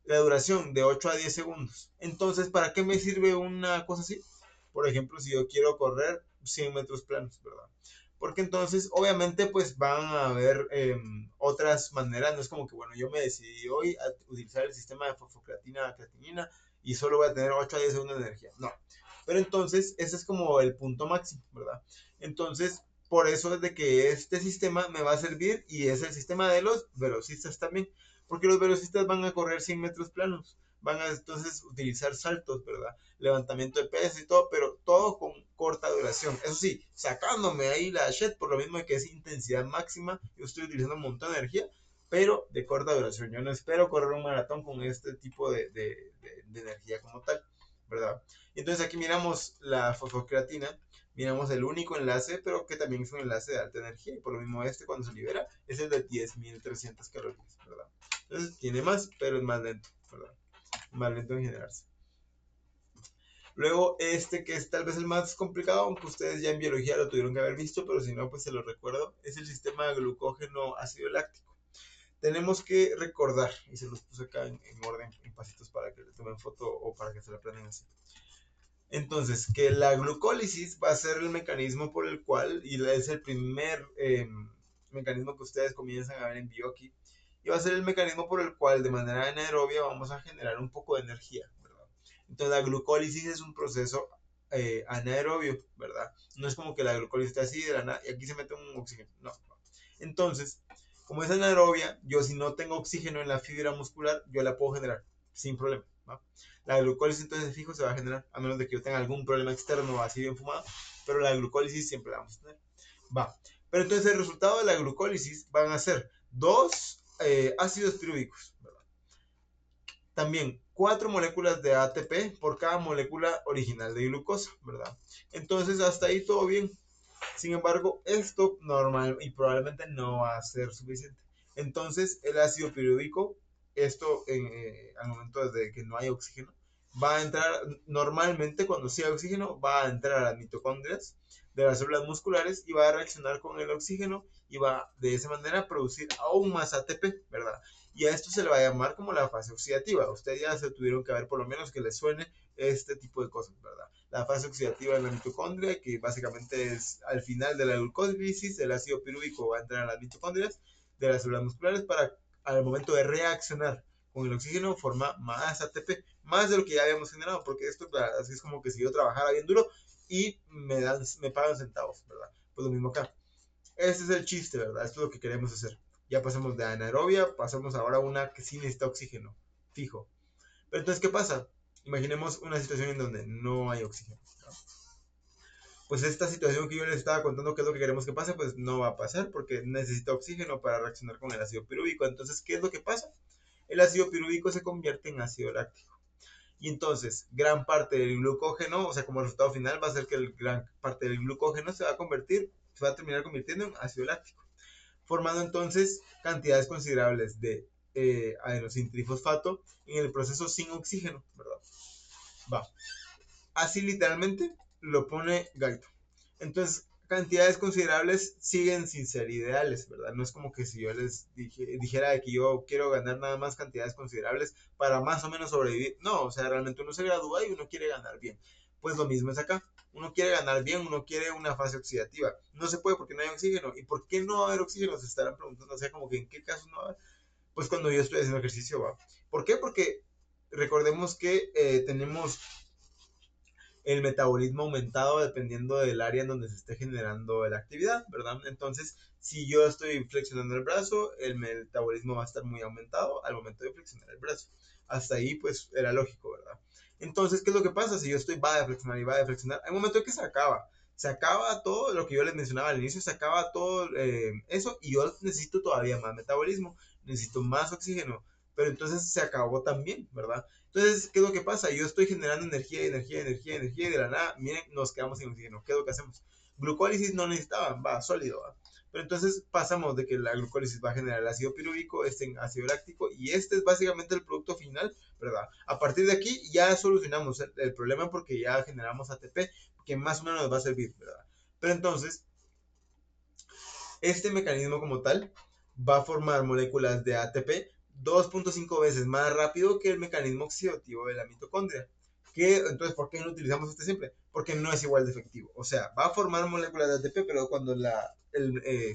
[SPEAKER 1] la duración de 8 a 10 segundos. Entonces, ¿para qué me sirve una cosa así? Por ejemplo, si yo quiero correr 100 metros planos, ¿verdad? Porque entonces, obviamente, pues van a haber otras maneras. No es como que, bueno, yo me decidí hoy a utilizar el sistema de fosfocreatina, creatinina y solo voy a tener 8 a 10 segundos de energía. No. Pero entonces, ese es como el punto máximo, ¿verdad? Entonces, por eso es de que este sistema me va a servir y es el sistema de los velocistas también, porque los velocistas van a correr 100 metros planos, van a entonces utilizar saltos, ¿verdad? Levantamiento de pesas y todo, pero todo con corta duración. Eso sí, sacándome ahí la shit por lo mismo de que es intensidad máxima, yo estoy utilizando un montón de energía, pero de corta duración. Yo no espero correr un maratón con este tipo de energía como tal, ¿verdad? Entonces aquí miramos la fosfocreatina, miramos el único enlace, pero que también es un enlace de alta energía, y por lo mismo este cuando se libera es el de 10.300 calorías, ¿verdad? Entonces tiene más, pero es más lento, ¿verdad? Más lento en generarse. Luego, este que es tal vez el más complicado, aunque ustedes ya en biología lo tuvieron que haber visto, pero si no, pues se lo recuerdo, es el sistema de glucógeno ácido láctico. Tenemos que recordar, y se los puse acá en orden, en pasitos para que le tomen foto o para que se la aprendan así. Entonces, que la glucólisis va a ser el mecanismo por el cual, y es el primer mecanismo que ustedes comienzan a ver en Bioki, y va a ser el mecanismo por el cual de manera anaerobia vamos a generar un poco de energía, ¿verdad? Entonces, la glucólisis es un proceso anaerobio, ¿verdad? No es como que la glucólisis está así de la nada y aquí se mete un oxígeno, no. Entonces, como es anaerobia, yo si no tengo oxígeno en la fibra muscular, yo la puedo generar sin problema, ¿va? La glucólisis entonces fijo se va a generar, a menos de que yo tenga algún problema externo así bien fumado, pero la glucólisis siempre la vamos a tener. Va. Pero entonces el resultado de la glucólisis van a ser dos ácidos pirúvicos, ¿verdad? También 4 moléculas de ATP por cada molécula original de glucosa, ¿verdad? Entonces hasta ahí todo bien. Sin embargo, esto normal y probablemente no va a ser suficiente. Entonces, el ácido pirúvico, esto al momento de que no hay oxígeno, va a entrar normalmente cuando sí hay oxígeno, va a entrar a las mitocondrias de las células musculares y va a reaccionar con el oxígeno y va de esa manera a producir aún más ATP, ¿verdad? Y a esto se le va a llamar como la fase oxidativa. Ustedes ya se tuvieron que ver por lo menos que les suene este tipo de cosas, ¿verdad? La fase oxidativa de la mitocondria, que básicamente es al final de la glucólisis, el ácido pirúvico va a entrar a las mitocondrias de las células musculares para al momento de reaccionar con el oxígeno forma más ATP, más de lo que ya habíamos generado, porque esto así es como que si yo trabajara bien duro y me pagan centavos, ¿verdad? Pues lo mismo acá. Este es el chiste, ¿verdad? Esto es lo que queremos hacer. Ya pasamos de anaerobia, pasamos ahora a una que sí necesita oxígeno, fijo. Pero entonces, ¿qué pasa? Imaginemos una situación en donde no hay oxígeno, ¿no? Pues esta situación que yo les estaba contando, que es lo que queremos que pase, pues no va a pasar porque necesita oxígeno para reaccionar con el ácido pirúvico. Entonces, ¿qué es lo que pasa? El ácido pirúvico se convierte en ácido láctico. Y entonces, gran parte del glucógeno, o sea, como resultado final, va a ser que gran parte del glucógeno se va a convertir, se va a terminar convirtiendo en ácido láctico, formando entonces cantidades considerables de adenosintrifosfato en el proceso sin oxígeno, ¿verdad? Va. Así literalmente lo pone Gaito. Entonces, cantidades considerables siguen sin ser ideales, ¿verdad? No es como que si yo les dijera que yo quiero ganar nada más cantidades considerables para más o menos sobrevivir. No, o sea, realmente uno se gradúa y uno quiere ganar bien. Pues lo mismo es acá. Uno quiere ganar bien, uno quiere una fase oxidativa. No se puede porque no hay oxígeno. ¿Y por qué no va a haber oxígeno? Se estarán preguntando, o sea, como que en qué caso no va a haber. Pues cuando yo estoy haciendo ejercicio, ¿va? ¿Por qué? Porque recordemos que tenemos el metabolismo aumentado dependiendo del área en donde se esté generando la actividad, ¿verdad? Entonces, si yo estoy flexionando el brazo, el metabolismo va a estar muy aumentado al momento de flexionar el brazo. Hasta ahí, pues, era lógico, ¿verdad? Entonces, ¿qué es lo que pasa? Si yo estoy va a flexionar y va a flexionar, hay un momento en que se acaba. Se acaba todo lo que yo les mencionaba al inicio, se acaba todo eso y yo necesito todavía más metabolismo, necesito más oxígeno, pero entonces se acabó también, ¿verdad? Entonces, ¿qué es lo que pasa? Yo estoy generando energía, energía, energía, energía y de la nada, miren, nos quedamos sin oxígeno. ¿Qué es lo que hacemos? Glucólisis no necesitaban, va, sólido, va. Pero entonces pasamos de que la glucólisis va a generar el ácido pirúvico, este en ácido láctico, y este es básicamente el producto final, ¿verdad? A partir de aquí ya solucionamos el problema porque ya generamos ATP, que más o menos nos va a servir, ¿verdad? Pero entonces, este mecanismo como tal va a formar moléculas de ATP 2.5 veces más rápido que el mecanismo oxidativo de la mitocondria. Entonces, ¿por qué no utilizamos este siempre? Porque no es igual de efectivo. O sea, va a formar moléculas de ATP, pero cuando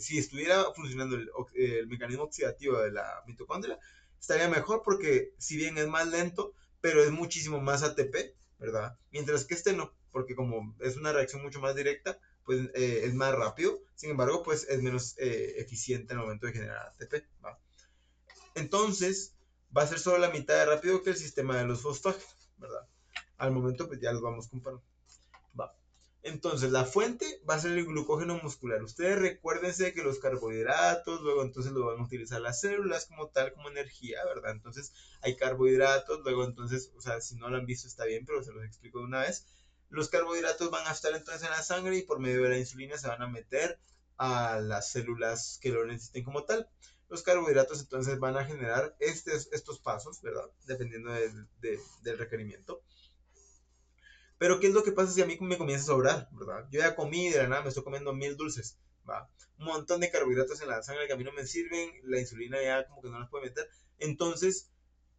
[SPEAKER 1] si estuviera funcionando el mecanismo oxidativo de la mitocondria, estaría mejor porque si bien es más lento, pero es muchísimo más ATP, ¿verdad? Mientras que este no, porque como es una reacción mucho más directa, pues es más rápido, sin embargo, pues es menos eficiente al momento de generar ATP, ¿va? Entonces, va a ser solo la mitad de rápido que el sistema de los fosfágenos, ¿verdad? Al momento, pues ya los vamos comparando, ¿va? Entonces, la fuente va a ser el glucógeno muscular. Ustedes recuérdense que los carbohidratos, luego entonces lo van a utilizar las células como tal, como energía, ¿verdad? Entonces, hay carbohidratos, luego entonces, o sea, si no lo han visto está bien, pero se los explico de una vez. Los carbohidratos van a estar entonces en la sangre y por medio de la insulina se van a meter a las células que lo necesiten como tal. Los carbohidratos entonces van a generar estos pasos, ¿verdad? Dependiendo del requerimiento. Pero ¿qué es lo que pasa si a mí me comienza a sobrar, verdad? Yo ya comí de la nada, me estoy comiendo 1000 dulces, ¿va? Un montón de carbohidratos en la sangre que a mí no me sirven, la insulina ya como que no las puede meter. Entonces,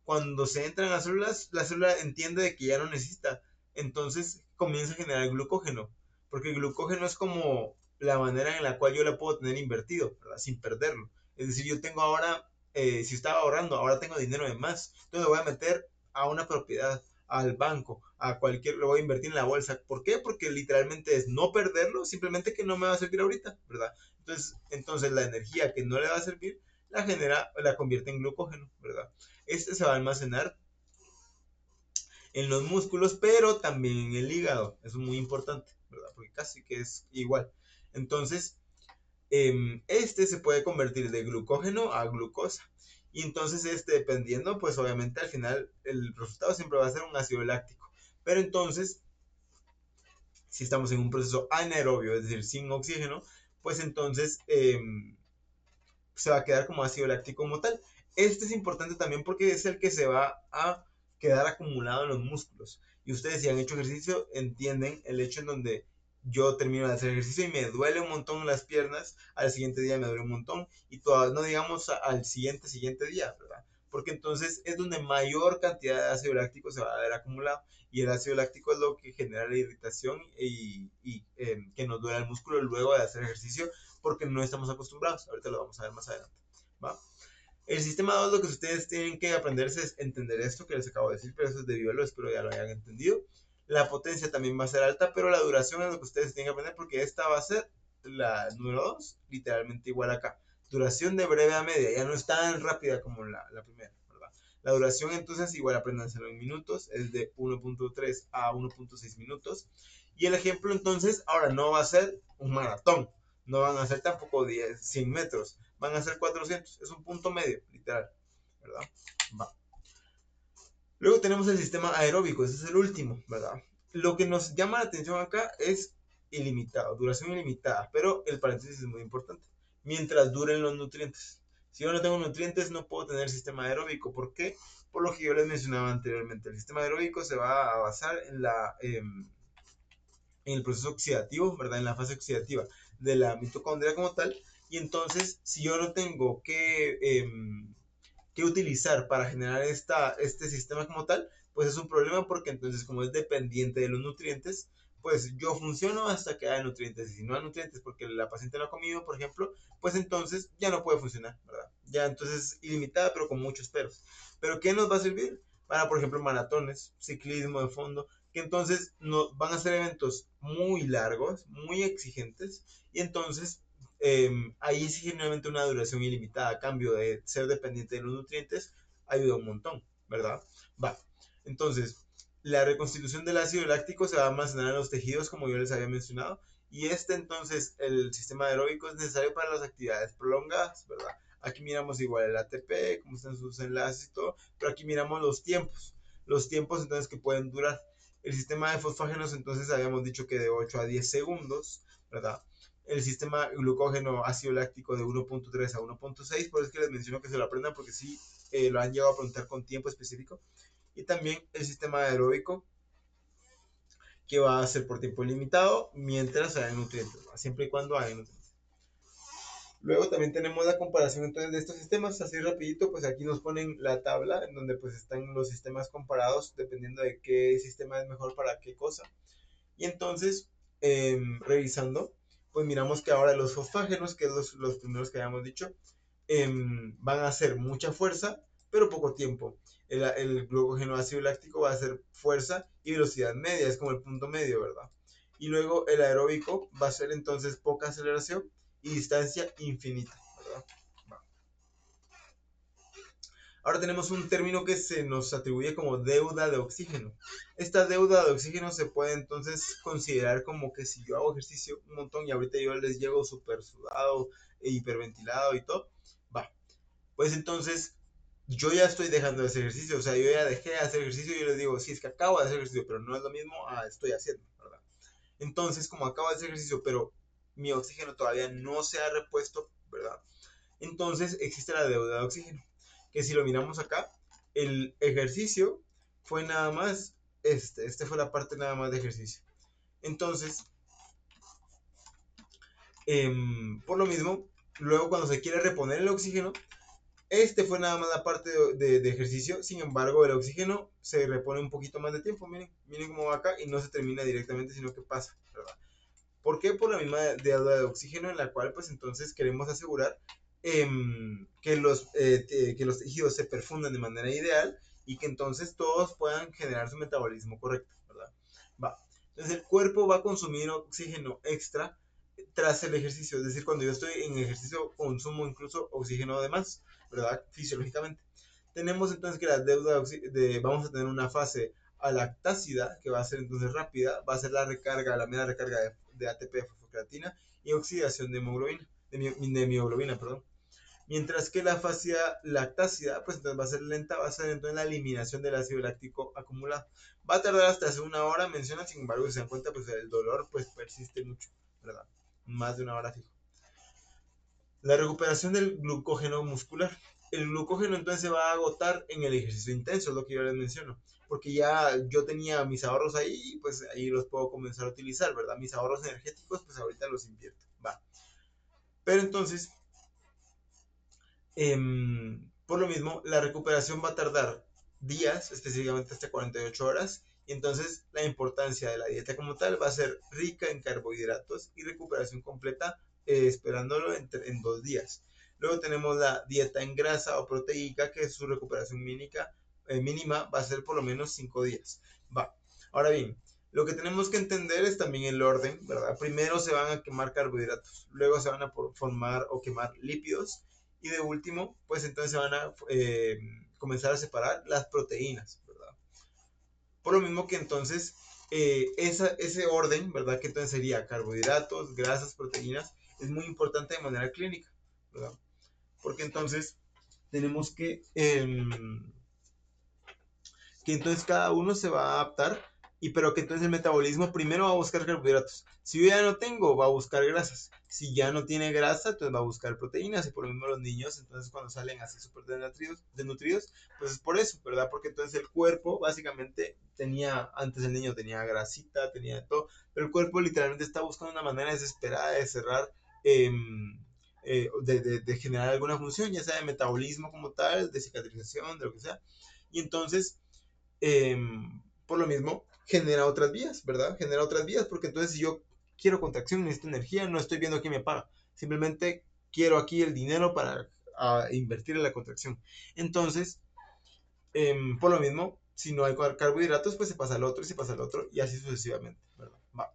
[SPEAKER 1] cuando se entran a células, la célula entiende de que ya no necesita. Entonces comienza a generar glucógeno. Porque el glucógeno es como la manera en la cual yo la puedo tener invertido, ¿verdad? Sin perderlo. Es decir, yo tengo ahora, si estaba ahorrando, ahora tengo dinero de más. Entonces lo voy a meter a una propiedad, al banco, a cualquier, lo voy a invertir en la bolsa. ¿Por qué? Porque literalmente es no perderlo, simplemente que no me va a servir ahorita, ¿verdad? Entonces la energía que no le va a servir, la genera, la convierte en glucógeno, ¿verdad? Este se va a almacenar en los músculos, pero también en el hígado. Eso es muy importante, ¿verdad? Porque casi que es igual. Entonces, este se puede convertir de glucógeno a glucosa. Y entonces, dependiendo, pues obviamente al final el resultado siempre va a ser un ácido láctico. Pero entonces, si estamos en un proceso anaerobio, es decir, sin oxígeno, pues entonces se va a quedar como ácido láctico como tal. Este es importante también porque es el que se va a quedar acumulado en los músculos. Y ustedes si han hecho ejercicio entienden el hecho en donde yo termino de hacer ejercicio y me duele un montón las piernas, al siguiente día me duele un montón y todavía no digamos al siguiente día, ¿verdad? Porque entonces es donde mayor cantidad de ácido láctico se va a ver acumulado y el ácido láctico es lo que genera la irritación y que nos duele el músculo luego de hacer ejercicio porque no estamos acostumbrados. Ahorita lo vamos a ver más adelante. ¿Va? El sistema 2 lo que ustedes tienen que aprenderse es entender esto que les acabo de decir, pero eso es de biólogo, espero ya lo hayan entendido. La potencia también va a ser alta, pero la duración es lo que ustedes tienen que aprender porque esta va a ser la número 2, literalmente igual acá. Duración de breve a media, ya no es tan rápida como la primera, ¿verdad? La duración entonces igual apréndanselo en minutos, es de 1.3 a 1.6 minutos. Y el ejemplo entonces ahora no va a ser un maratón, no van a ser tampoco 100 metros, van a ser 400, es un punto medio, literal, ¿verdad? Va. Luego tenemos el sistema aeróbico, ese es el último, ¿verdad? Lo que nos llama la atención acá es ilimitado, duración ilimitada, pero el paréntesis es muy importante, mientras duren los nutrientes. Si yo no tengo nutrientes, no puedo tener sistema aeróbico. ¿Por qué? Por lo que yo les mencionaba anteriormente. El sistema aeróbico se va a basar en el proceso oxidativo, ¿verdad? En la fase oxidativa de la mitocondria como tal. Y entonces, si yo no tengo que utilizar para generar este sistema como tal, pues es un problema porque entonces como es dependiente de los nutrientes, pues yo funciono hasta que haya nutrientes. Y si no hay nutrientes porque la paciente no ha comido, por ejemplo, pues entonces ya no puede funcionar, ¿verdad? Ya entonces ilimitada, pero con muchos peros. ¿Pero qué nos va a servir? Para, por ejemplo, maratones, ciclismo de fondo, que entonces no, van a ser eventos muy largos, muy exigentes, y entonces ahí sí generalmente una duración ilimitada a cambio de ser dependiente de los nutrientes ayuda un montón, ¿verdad? Va. Entonces, la reconstitución del ácido láctico se va a almacenar en los tejidos, como yo les había mencionado, y entonces, el sistema aeróbico es necesario para las actividades prolongadas, ¿verdad? Aquí miramos igual el ATP, cómo están sus enlaces y todo, pero aquí miramos los tiempos entonces que pueden durar. El sistema de fosfágenos entonces habíamos dicho que de 8 a 10 segundos, ¿verdad? El sistema glucógeno ácido láctico de 1.3 a 1.6, por eso es que les menciono que se lo aprendan porque sí lo han llegado a preguntar con tiempo específico. Y también el sistema aeróbico que va a ser por tiempo limitado mientras haya nutrientes, ¿no? Siempre y cuando haya nutrientes. Luego también tenemos la comparación entonces de estos sistemas, así rapidito, pues aquí nos ponen la tabla en donde pues están los sistemas comparados dependiendo de qué sistema es mejor para qué cosa. Y entonces, revisando, pues miramos que ahora los fosfágenos, que es los primeros que habíamos dicho, van a hacer mucha fuerza, pero poco tiempo. El glucógeno ácido láctico va a hacer fuerza y velocidad media, es como el punto medio, ¿verdad? Y luego el aeróbico va a ser entonces poca aceleración y distancia infinita, ¿verdad? Va. Ahora tenemos un término que se nos atribuye como deuda de oxígeno. Esta deuda de oxígeno se puede entonces considerar como que si yo hago ejercicio un montón y ahorita yo les llego súper sudado e hiperventilado y todo, va, pues entonces yo ya estoy dejando de hacer ejercicio, o sea, yo ya dejé de hacer ejercicio y yo les digo, sí, es que acabo de hacer ejercicio, pero no es lo mismo a estoy haciendo, ¿verdad? Entonces, como acabo de hacer ejercicio, pero mi oxígeno todavía no se ha repuesto, ¿verdad? Entonces existe la deuda de oxígeno, que si lo miramos acá, el ejercicio fue nada más, este fue la parte nada más de ejercicio. Entonces, por lo mismo, luego cuando se quiere reponer el oxígeno, este fue nada más la parte de ejercicio, sin embargo el oxígeno se repone un poquito más de tiempo, miren cómo va acá y no se termina directamente, sino que pasa, ¿verdad? ¿Por qué? Por la misma deuda de oxígeno en la cual pues entonces queremos asegurar que los tejidos se perfundan de manera ideal y que entonces todos puedan generar su metabolismo correcto, ¿verdad? Va. Entonces el cuerpo va a consumir oxígeno extra tras el ejercicio, es decir, cuando yo estoy en ejercicio consumo incluso oxígeno de más, ¿verdad? Fisiológicamente. Tenemos entonces que la deuda vamos a tener una fase alactácida, que va a ser entonces rápida, va a ser la recarga, la mera recarga de ATP, fosfocreatina y oxidación de hemoglobina, de mioglobina, perdón. Mientras que la fase lactácida, pues entonces va a ser lenta, va a ser entonces la eliminación del ácido láctico acumulado. Va a tardar hasta hace una hora, menciona, sin embargo, si se dan cuenta, pues el dolor pues persiste mucho, ¿verdad? Más de una hora fijo. La recuperación del glucógeno muscular. El glucógeno entonces se va a agotar en el ejercicio intenso, es lo que yo les menciono. Porque ya yo tenía mis ahorros ahí y pues ahí los puedo comenzar a utilizar, ¿verdad? Mis ahorros energéticos, pues ahorita los invierto. Va. Pero entonces, por lo mismo, la recuperación va a tardar días, específicamente hasta 48 horas. Y entonces la importancia de la dieta como tal va a ser rica en carbohidratos y recuperación completa, esperándolo en 2 días. Luego tenemos la dieta en grasa o proteica, que su recuperación mínima va a ser por lo menos 5 días. Va. Ahora bien, lo que tenemos que entender es también el orden, ¿verdad? Primero se van a quemar carbohidratos, luego se van a formar o quemar lípidos y de último, pues entonces se van a comenzar a separar las proteínas, ¿verdad? Por lo mismo que entonces ese orden, ¿verdad? Que entonces sería carbohidratos, grasas, proteínas, es muy importante de manera clínica, ¿verdad? Porque entonces tenemos que entonces cada uno se va a adaptar, pero que entonces el metabolismo primero va a buscar carbohidratos. Si yo ya no tengo, va a buscar grasas. Si ya no tiene grasa, entonces va a buscar proteínas. Y por lo mismo los niños, entonces cuando salen así súper desnutridos, pues es por eso, ¿verdad? Porque entonces el cuerpo básicamente antes el niño tenía grasita, tenía todo, pero el cuerpo literalmente está buscando una manera desesperada de cerrar. De generar alguna función, ya sea de metabolismo como tal, de cicatrización, de lo que sea. Y entonces eh, por lo mismo, genera otras vías, ¿verdad? Genera otras vías, porque entonces si yo quiero contracción, necesito energía, no estoy viendo quién me paga. Simplemente quiero aquí el dinero para invertir en la contracción. Entonces, por lo mismo, si no hay carbohidratos, pues se pasa al otro y se pasa al otro y así sucesivamente, ¿verdad? Va.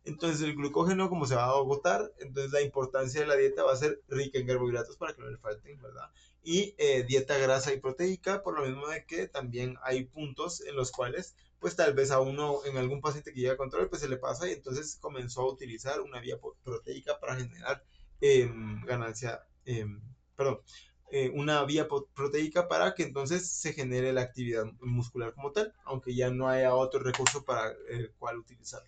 [SPEAKER 1] Entonces el glucógeno, como se va a agotar, entonces la importancia de la dieta va a ser rica en carbohidratos para que no le falten, ¿verdad? Y dieta grasa y proteica, por lo mismo de que también hay puntos en los cuales, pues tal vez a uno, en algún paciente que llega a control, pues se le pasa y entonces comenzó a utilizar una vía proteica para generar ganancia, perdón, una vía proteica para que entonces se genere la actividad muscular como tal, aunque ya no haya otro recurso para el cual utilizarlo.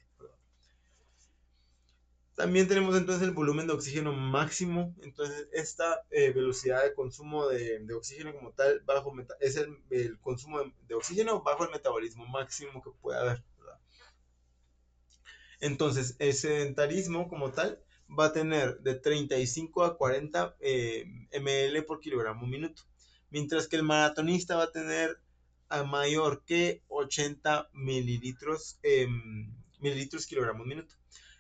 [SPEAKER 1] También tenemos entonces el volumen de oxígeno máximo. Entonces, esta velocidad de consumo de oxígeno como tal es el consumo de oxígeno bajo el metabolismo máximo que puede haber, ¿verdad? Entonces, el sedentarismo como tal va a tener de 35 a 40 ml por kilogramo minuto, mientras que el maratonista va a tener a mayor que 80 mililitros kilogramos minuto.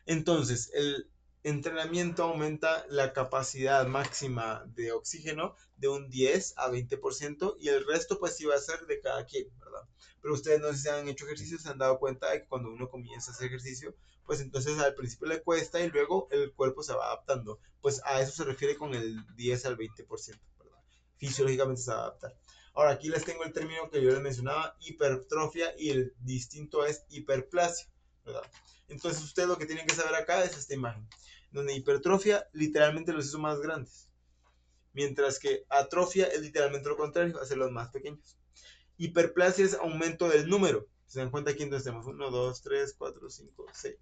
[SPEAKER 1] Entonces, el entrenamiento aumenta la capacidad máxima de oxígeno de un 10 a 20% y el resto pues sí va a ser de cada quien, ¿verdad? Pero ustedes no sé si han hecho ejercicio, se han dado cuenta de que cuando uno comienza a hacer ejercicio, pues entonces al principio le cuesta y luego el cuerpo se va adaptando. Pues a eso se refiere con el 10 al 20%, ¿verdad? Fisiológicamente se va a adaptar. Ahora aquí les tengo el término que yo les mencionaba, hipertrofia, y el distinto es hiperplasia, ¿verdad? Entonces ustedes lo que tienen que saber acá es esta imagen, donde hipertrofia literalmente los hizo más grandes, mientras que atrofia es literalmente lo contrario, hacerlos más pequeños. Hiperplasia es aumento del número. Se dan cuenta aquí entonces tenemos 1, 2, 3, 4, 5, 6.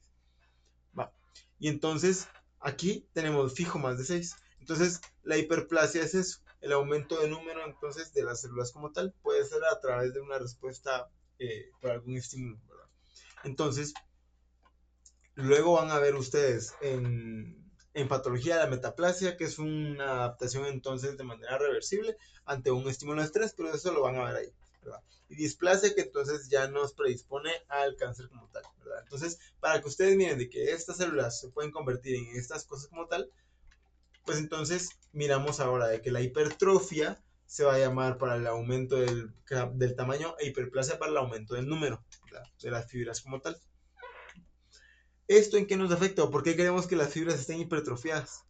[SPEAKER 1] Va. Y entonces aquí tenemos fijo más de 6. Entonces la hiperplasia es eso, el aumento de número entonces de las células como tal. Puede ser a través de una respuesta por algún estímulo, ¿verdad? Entonces, luego van a ver ustedes en patología de la metaplasia, que es una adaptación entonces de manera reversible ante un estímulo de estrés, pero eso lo van a ver ahí, ¿verdad? Y displasia, que entonces ya nos predispone al cáncer como tal, ¿verdad? Entonces, para que ustedes miren de que estas células se pueden convertir en estas cosas como tal, pues entonces miramos ahora de que la hipertrofia se va a llamar para el aumento del tamaño e hiperplasia para el aumento del número, ¿verdad? De las fibras como tal. ¿Esto en qué nos afecta o por qué queremos que las fibras estén hipertrofiadas?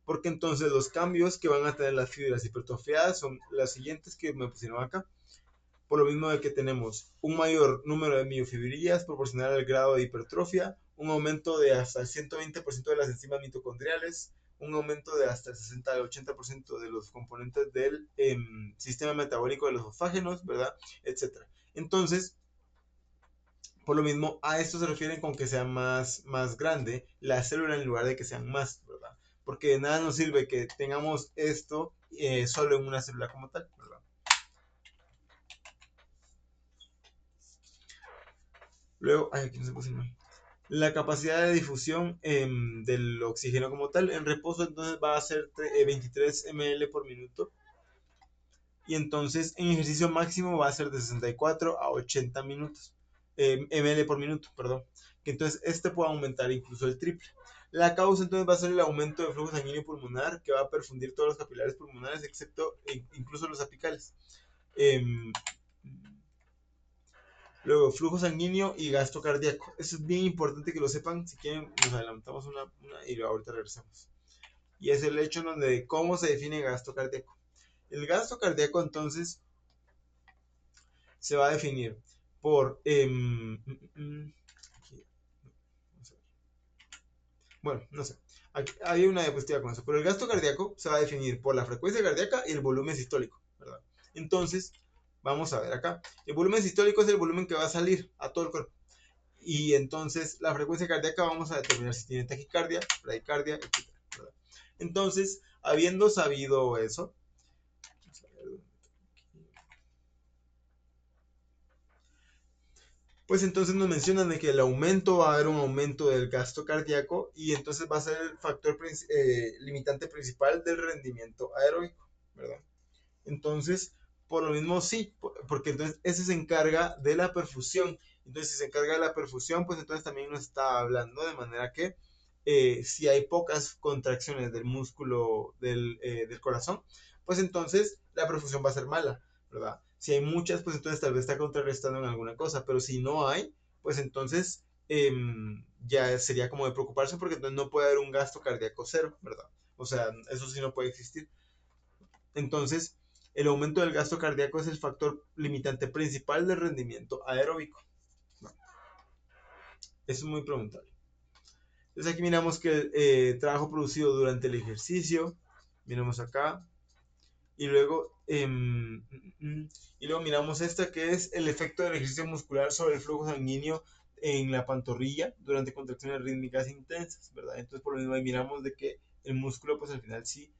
[SPEAKER 1] Porque entonces los cambios que van a tener las fibras hipertrofiadas son las siguientes que me pusieron acá. Por lo mismo de que tenemos un mayor número de miofibrillas proporcional al grado de hipertrofia, un aumento de hasta el 120% de las enzimas mitocondriales, un aumento de hasta el 60 al 80% de los componentes del sistema metabólico de los fosfágenos, ¿verdad? Etcétera. Entonces, por lo mismo, a esto se refieren con que sea más grande la célula en lugar de que sean más, ¿verdad? Porque de nada nos sirve que tengamos esto solo en una célula como tal, ¿verdad? Luego, ay, aquí no se puso mal. La capacidad de difusión del oxígeno como tal en reposo entonces va a ser 23 ml por minuto. Y entonces en ejercicio máximo va a ser de 64 a 80 minutos, ml por minuto, perdón. Que entonces este puede aumentar incluso el triple. La causa entonces va a ser el aumento de flujo sanguíneo pulmonar que va a perfundir todos los capilares pulmonares excepto incluso los apicales. Eh, Luego, flujo sanguíneo y gasto cardíaco. Eso es bien importante que lo sepan. Si quieren, nos adelantamos una y ahorita regresamos. Y es el hecho donde cómo se define gasto cardíaco. El gasto cardíaco entonces se va a definir por... bueno, no sé. Aquí, hay una diapositiva con eso. Pero el gasto cardíaco se va a definir por la frecuencia cardíaca y el volumen sistólico, ¿verdad? Entonces, vamos a ver acá. El volumen sistólico es el volumen que va a salir a todo el cuerpo. Y entonces la frecuencia cardíaca vamos a determinar si tiene taquicardia, bradicardia, etc. ¿verdad? Entonces, habiendo sabido eso, pues entonces nos mencionan de que el aumento va a haber un aumento del gasto cardíaco y entonces va a ser el factor limitante principal del rendimiento aeróbico, ¿verdad? Entonces, por lo mismo sí, porque entonces ese se encarga de la perfusión. Entonces, si se encarga de la perfusión, pues entonces también nos está hablando de manera que si hay pocas contracciones del músculo del corazón, pues entonces la perfusión va a ser mala, ¿verdad? Si hay muchas, pues entonces tal vez está contrarrestando en alguna cosa, pero si no hay, pues entonces ya sería como de preocuparse porque entonces no puede haber un gasto cardíaco cero, ¿verdad? O sea, eso sí no puede existir. Entonces, el aumento del gasto cardíaco es el factor limitante principal del rendimiento aeróbico. No, eso es muy preguntable. Entonces aquí miramos que el trabajo producido durante el ejercicio, miramos acá, y luego, y luego miramos esta que es el efecto del ejercicio muscular sobre el flujo sanguíneo en la pantorrilla durante contracciones rítmicas intensas, ¿verdad? Entonces por lo mismo ahí miramos de que el músculo pues al final sí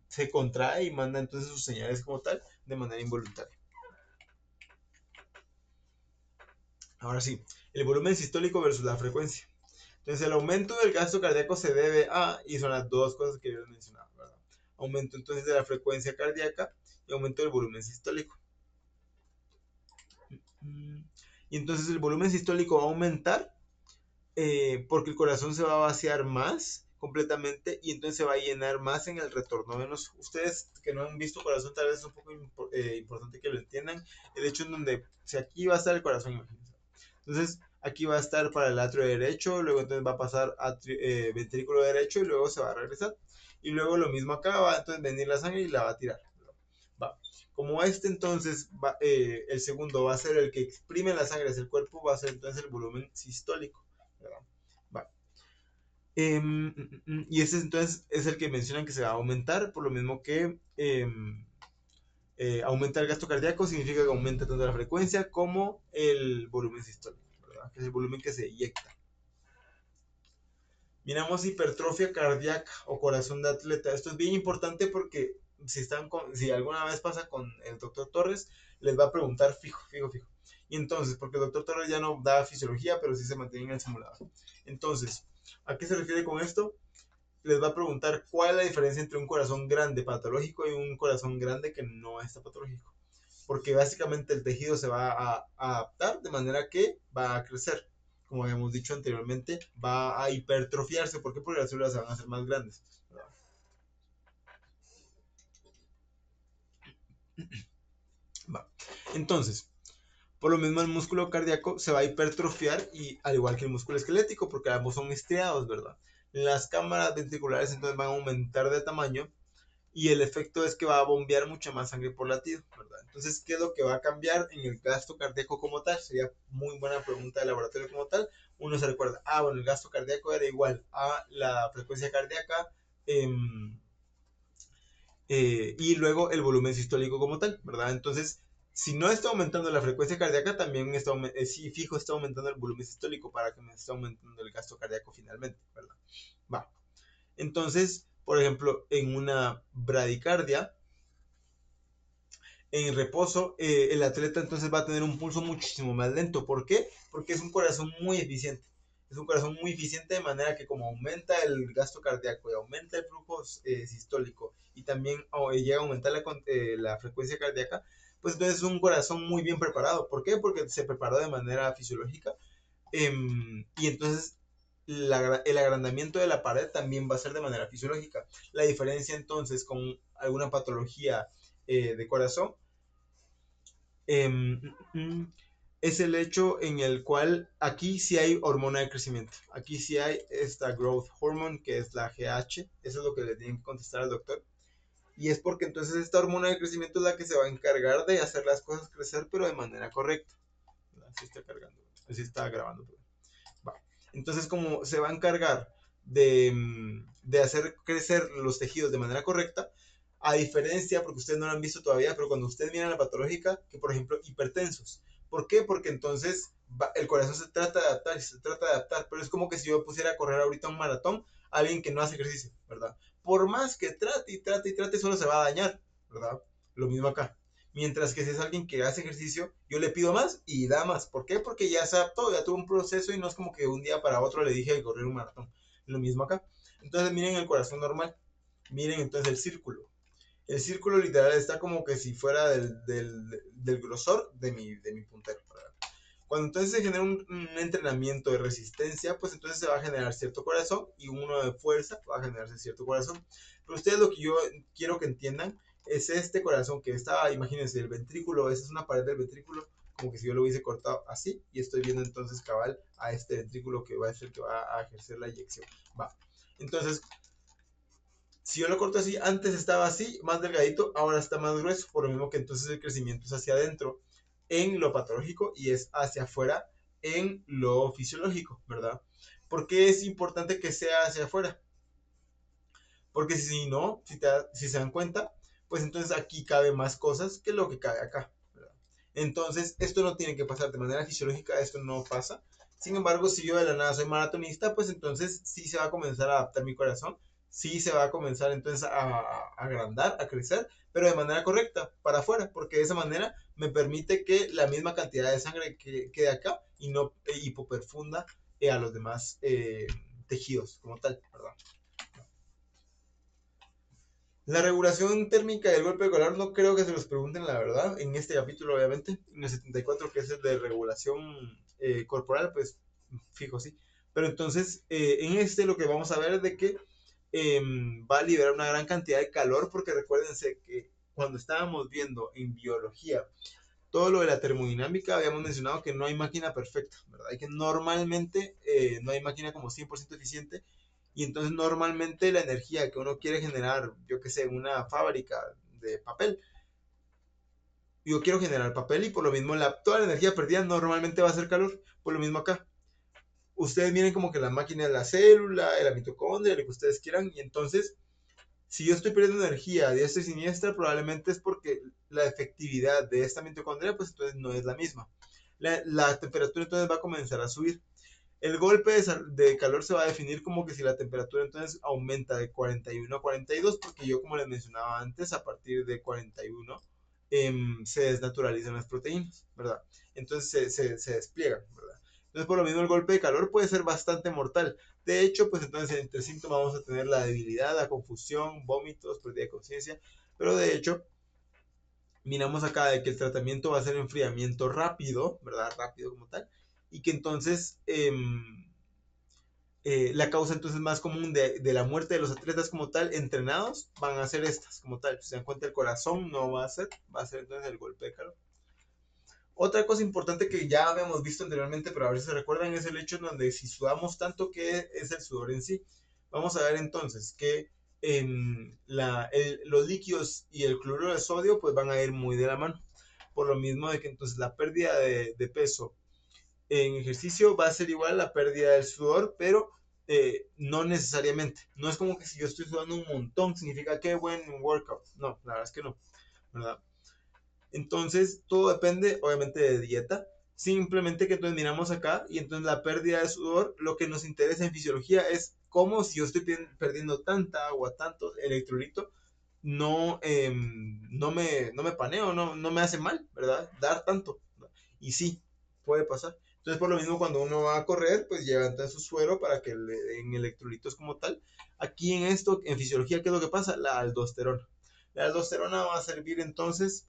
[SPEAKER 1] se contrae y manda entonces sus señales como tal de manera involuntaria. Ahora sí, el volumen sistólico versus la frecuencia. Entonces el aumento del gasto cardíaco se debe a, y son las dos cosas que yo mencionaba, ¿verdad? Aumento entonces de la frecuencia cardíaca y aumento del volumen sistólico. Y entonces el volumen sistólico va a aumentar porque el corazón se va a vaciar más completamente y entonces se va a llenar más en el retorno venoso. Ustedes que no han visto corazón, tal vez es un poco importante que lo entiendan. El hecho en donde, si aquí va a estar el corazón, imagínense. Entonces, aquí va a estar para el atrio derecho, luego entonces va a pasar a ventrículo derecho y luego se va a regresar. Y luego lo mismo acá, va a entonces venir la sangre y la va a tirar. Va. Como entonces, el segundo va a ser el que exprime la sangre hacia el cuerpo, va a ser entonces el volumen sistólico, ¿verdad? Va. Y ese entonces es el que mencionan que se va a aumentar, por lo mismo que aumenta el gasto cardíaco, significa que aumenta tanto la frecuencia como el volumen sistólico, ¿verdad? Que es el volumen que se eyecta. Miramos hipertrofia cardíaca o corazón de atleta. Esto es bien importante porque si alguna vez pasa con el doctor Torres, les va a preguntar fijo, fijo, fijo. Y entonces, porque el doctor Torres ya no da fisiología, pero sí se mantiene en el simulador. Entonces, ¿a qué se refiere con esto? Les va a preguntar cuál es la diferencia entre un corazón grande patológico y un corazón grande que no está patológico. Porque básicamente el tejido se va a adaptar de manera que va a crecer. Como habíamos dicho anteriormente, va a hipertrofiarse. ¿Por qué? Porque las células se van a hacer más grandes. Va. Entonces, por lo mismo el músculo cardíaco se va a hipertrofiar y al igual que el músculo esquelético, porque ambos son estriados, ¿verdad? Las cámaras ventriculares entonces van a aumentar de tamaño y el efecto es que va a bombear mucha más sangre por latido, ¿verdad? Entonces, ¿qué es lo que va a cambiar en el gasto cardíaco como tal? Sería muy buena pregunta de laboratorio como tal. Uno se recuerda, bueno, el gasto cardíaco era igual a la frecuencia cardíaca eh, y luego el volumen sistólico como tal, ¿verdad? Entonces, si no está aumentando la frecuencia cardíaca, también está, sí, fijo, está aumentando el volumen sistólico para que me esté aumentando el gasto cardíaco finalmente, ¿verdad? Va. Entonces, por ejemplo, en una bradicardia, en reposo, el atleta entonces va a tener un pulso muchísimo más lento. ¿Por qué? Porque es un corazón muy eficiente. Es un corazón muy eficiente de manera que como aumenta el gasto cardíaco y aumenta el flujo sistólico y también llega a aumentar la frecuencia cardíaca, pues entonces es un corazón muy bien preparado. ¿Por qué? Porque se preparó de manera fisiológica y entonces el agrandamiento de la pared también va a ser de manera fisiológica. La diferencia entonces con alguna patología de corazón eh, es el hecho en el cual aquí sí hay hormona de crecimiento. Aquí sí hay esta growth hormone, que es la GH. Eso es lo que le tienen que contestar al doctor. Y es porque entonces esta hormona de crecimiento es la que se va a encargar de hacer las cosas crecer, pero de manera correcta. Así está cargando, así está grabando. Va. Entonces, como se va a encargar de hacer crecer los tejidos de manera correcta, a diferencia, porque ustedes no lo han visto todavía, pero cuando ustedes miran la patológica, que por ejemplo, hipertensos. ¿Por qué? Porque entonces el corazón se trata de adaptar, se trata de adaptar, pero es como que si yo pusiera a correr ahorita un maratón a alguien que no hace ejercicio, ¿verdad? Por más que trate y trate y trate, solo se va a dañar, ¿verdad? Lo mismo acá. Mientras que si es alguien que hace ejercicio, yo le pido más y da más. ¿Por qué? Porque ya se adaptó, ya tuvo un proceso y no es como que un día para otro le dije de correr un maratón. Lo mismo acá. Entonces miren el corazón normal. Miren entonces el círculo. El círculo literal está como que si fuera del grosor de mi puntero. Cuando entonces se genera un entrenamiento de resistencia, pues entonces se va a generar cierto corazón y uno de fuerza va a generarse cierto corazón. Pero ustedes lo que yo quiero que entiendan es este corazón que está, imagínense, el ventrículo, esa es una pared del ventrículo, como que si yo lo hubiese cortado así y estoy viendo entonces cabal a este ventrículo que va a ser el que va a ejercer la eyección. Va. Entonces, si yo lo corto así, antes estaba así, más delgadito, ahora está más grueso, por lo mismo que entonces el crecimiento es hacia adentro en lo patológico y es hacia afuera en lo fisiológico, ¿verdad? ¿Por qué es importante que sea hacia afuera? Porque si no, si se dan cuenta, pues entonces aquí cabe más cosas que lo que cabe acá, ¿verdad? Entonces, esto no tiene que pasar de manera fisiológica, esto no pasa. Sin embargo, si yo de la nada soy maratonista, pues entonces sí se va a comenzar a adaptar mi corazón, sí se va a comenzar entonces a agrandar, a crecer, pero de manera correcta, para afuera, porque de esa manera me permite que la misma cantidad de sangre que quede acá y no hipoperfunda a los demás tejidos como tal, ¿verdad? La regulación térmica y el golpe de calor no creo que se los pregunten la verdad en este capítulo obviamente. En el 74 que es el de regulación corporal pues fijo sí. Pero entonces en este lo que vamos a ver es de que va a liberar una gran cantidad de calor porque recuérdense que cuando estábamos viendo en biología todo lo de la termodinámica habíamos mencionado que no hay máquina perfecta, ¿verdad? Hay que normalmente no hay máquina como 100% eficiente y entonces normalmente la energía que uno quiere generar, yo que sé, en una fábrica de papel, yo quiero generar papel y por lo mismo toda la energía perdida normalmente va a ser calor. Por lo mismo acá. Ustedes miren como que la máquina de la célula, la mitocondria, lo que ustedes quieran, y entonces si yo estoy perdiendo energía a diestra y siniestra, probablemente es porque la efectividad de esta mitocondria, pues entonces no es la misma. La temperatura entonces va a comenzar a subir. El golpe de calor se va a definir como que si la temperatura entonces aumenta de 41 a 42, porque yo como les mencionaba antes, a partir de 41 se desnaturalizan las proteínas, ¿verdad? Entonces se despliegan, ¿verdad? Entonces por lo mismo el golpe de calor puede ser bastante mortal. De hecho, pues entonces entre síntomas vamos a tener la debilidad, la confusión, vómitos, pérdida de conciencia, pero de hecho miramos acá de que el tratamiento va a ser enfriamiento rápido, ¿verdad? Rápido como tal, y que entonces la causa entonces más común de la muerte de los atletas como tal, entrenados, van a ser estas como tal. Si se dan cuenta, el corazón no va a ser, va a ser entonces el golpe de calor. Otra cosa importante que ya habíamos visto anteriormente, pero a ver si se recuerdan, es el hecho en donde si sudamos tanto, ¿qué es el sudor en sí? Vamos a ver entonces que los líquidos y el cloruro de sodio pues van a ir muy de la mano. Por lo mismo de que entonces la pérdida de peso en ejercicio va a ser igual a la pérdida del sudor, pero no necesariamente. No es como que si yo estoy sudando un montón, significa que buen workout. No, la verdad es que no, ¿verdad? Entonces, todo depende, obviamente, de dieta. Simplemente que entonces miramos acá y entonces la pérdida de sudor, lo que nos interesa en fisiología es cómo si yo estoy perdiendo tanta agua, tanto electrolito, no me paneo, no me hace mal, ¿verdad? Dar tanto. Y sí, puede pasar. Entonces, por lo mismo, cuando uno va a correr, pues levanta su suero para que le den electrolitos como tal. Aquí en esto, en fisiología, ¿qué es lo que pasa? La aldosterona. La aldosterona va a servir entonces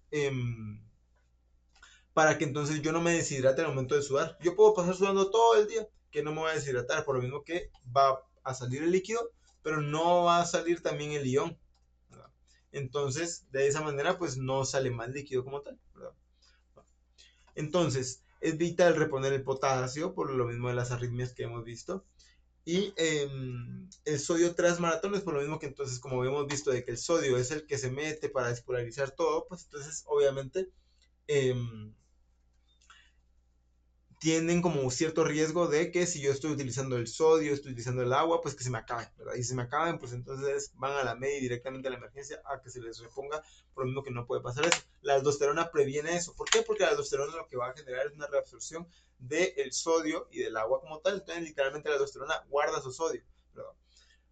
[SPEAKER 1] para que entonces yo no me deshidrate al momento de sudar. Yo puedo pasar sudando todo el día, que no me voy a deshidratar, por lo mismo que va a salir el líquido, pero no va a salir también el ion, ¿verdad? Entonces, de esa manera, pues no sale más líquido como tal, ¿verdad? Entonces, es vital reponer el potasio, por lo mismo de las arritmias que hemos visto. Y el sodio tras maratones, por lo mismo que entonces, como hemos visto, de que el sodio es el que se mete para despolarizar todo, pues entonces, obviamente, eh, tienen como cierto riesgo de que si yo estoy utilizando el sodio, estoy utilizando el agua, pues que se me acaben, ¿verdad? Y si se me acaben, pues entonces van a la MEDI directamente a la emergencia a que se les reponga, por lo mismo que no puede pasar eso. La aldosterona previene eso. ¿Por qué? Porque la aldosterona lo que va a generar es una reabsorción del sodio y del agua como tal. Entonces, literalmente la aldosterona guarda su sodio, ¿verdad?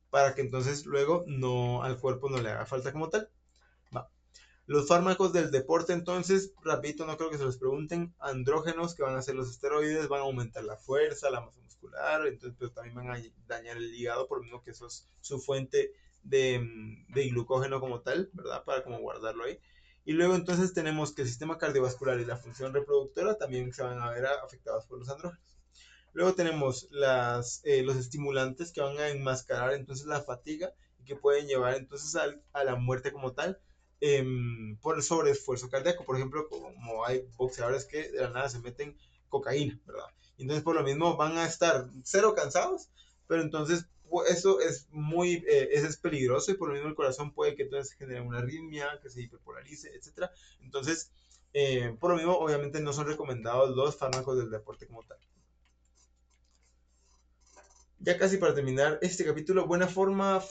[SPEAKER 1] Para que entonces luego no al cuerpo no le haga falta como tal. Va. Los fármacos del deporte, entonces, rapidito, no creo que se los pregunten, andrógenos que van a ser los esteroides, van a aumentar la fuerza, la masa muscular, entonces, pero también van a dañar el hígado, por lo mismo que eso es su fuente de glucógeno como tal, ¿verdad? Para como guardarlo ahí. Y luego entonces tenemos que el sistema cardiovascular y la función reproductora también se van a ver afectados por los andrógenos. Luego tenemos los estimulantes que van a enmascarar entonces la fatiga y que pueden llevar entonces a la muerte como tal por el sobreesfuerzo cardíaco. Por ejemplo, como hay boxeadores que de la nada se meten cocaína, ¿verdad? Y entonces por lo mismo van a estar cero cansados, pero entonces eso eso es peligroso y por lo mismo el corazón puede que entonces genere una arritmia, que se hiperpolarice, etcétera. Entonces, por lo mismo, obviamente no son recomendados los fármacos del deporte como tal. Ya casi para terminar este capítulo, buena forma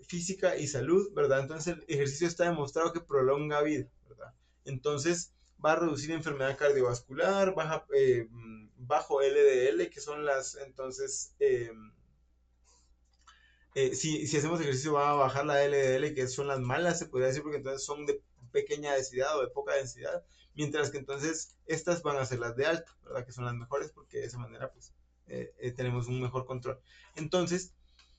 [SPEAKER 1] física y salud, ¿verdad? Entonces el ejercicio está demostrado que prolonga vida, ¿verdad? Entonces va a reducir enfermedad cardiovascular, bajo LDL, que son entonces, si hacemos ejercicio va a bajar la LDL, que son las malas, se podría decir, porque entonces son de pequeña densidad o de poca densidad, mientras que entonces estas van a ser las de alta, ¿verdad? Que son las mejores, porque de esa manera pues tenemos un mejor control. Entonces,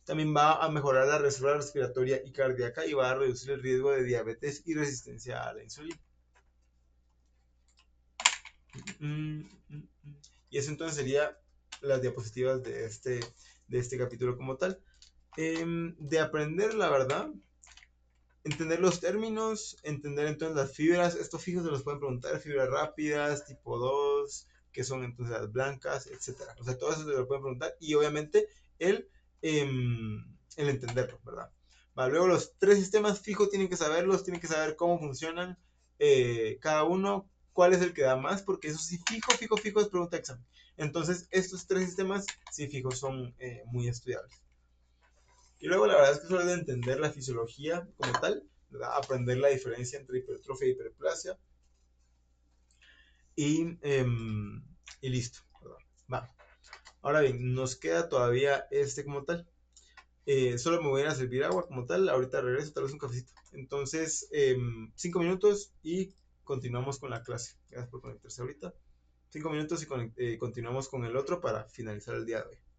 [SPEAKER 1] también va a mejorar la reserva respiratoria y cardíaca y va a reducir el riesgo de diabetes y resistencia a la insulina. Y eso entonces sería las diapositivas de este capítulo como tal. De aprender, la verdad, entender los términos, entender entonces las fibras. Estos fijos se los pueden preguntar, fibras rápidas, tipo 2 que son entonces las blancas, etcétera. O sea, todo eso se lo pueden preguntar y obviamente el entenderlo, ¿verdad? Va, luego los tres sistemas fijos tienen que saberlos, tienen que saber cómo funcionan. cada uno cuál es el que da más, porque eso sí, fijo es pregunta de examen. Entonces, estos tres sistemas, sí, fijo, son muy estudiables. Y luego la verdad es que solo de entender la fisiología como tal, ¿verdad? Aprender la diferencia entre hipertrofia y hiperplasia, y, y listo, ¿verdad? Va. Ahora bien, nos queda todavía este como tal. Solo me voy a ir a servir agua como tal. Ahorita regreso, tal vez un cafecito. Entonces, 5 minutos y continuamos con la clase. Gracias por conectarse ahorita. 5 minutos y continuamos con el otro para finalizar el día de hoy.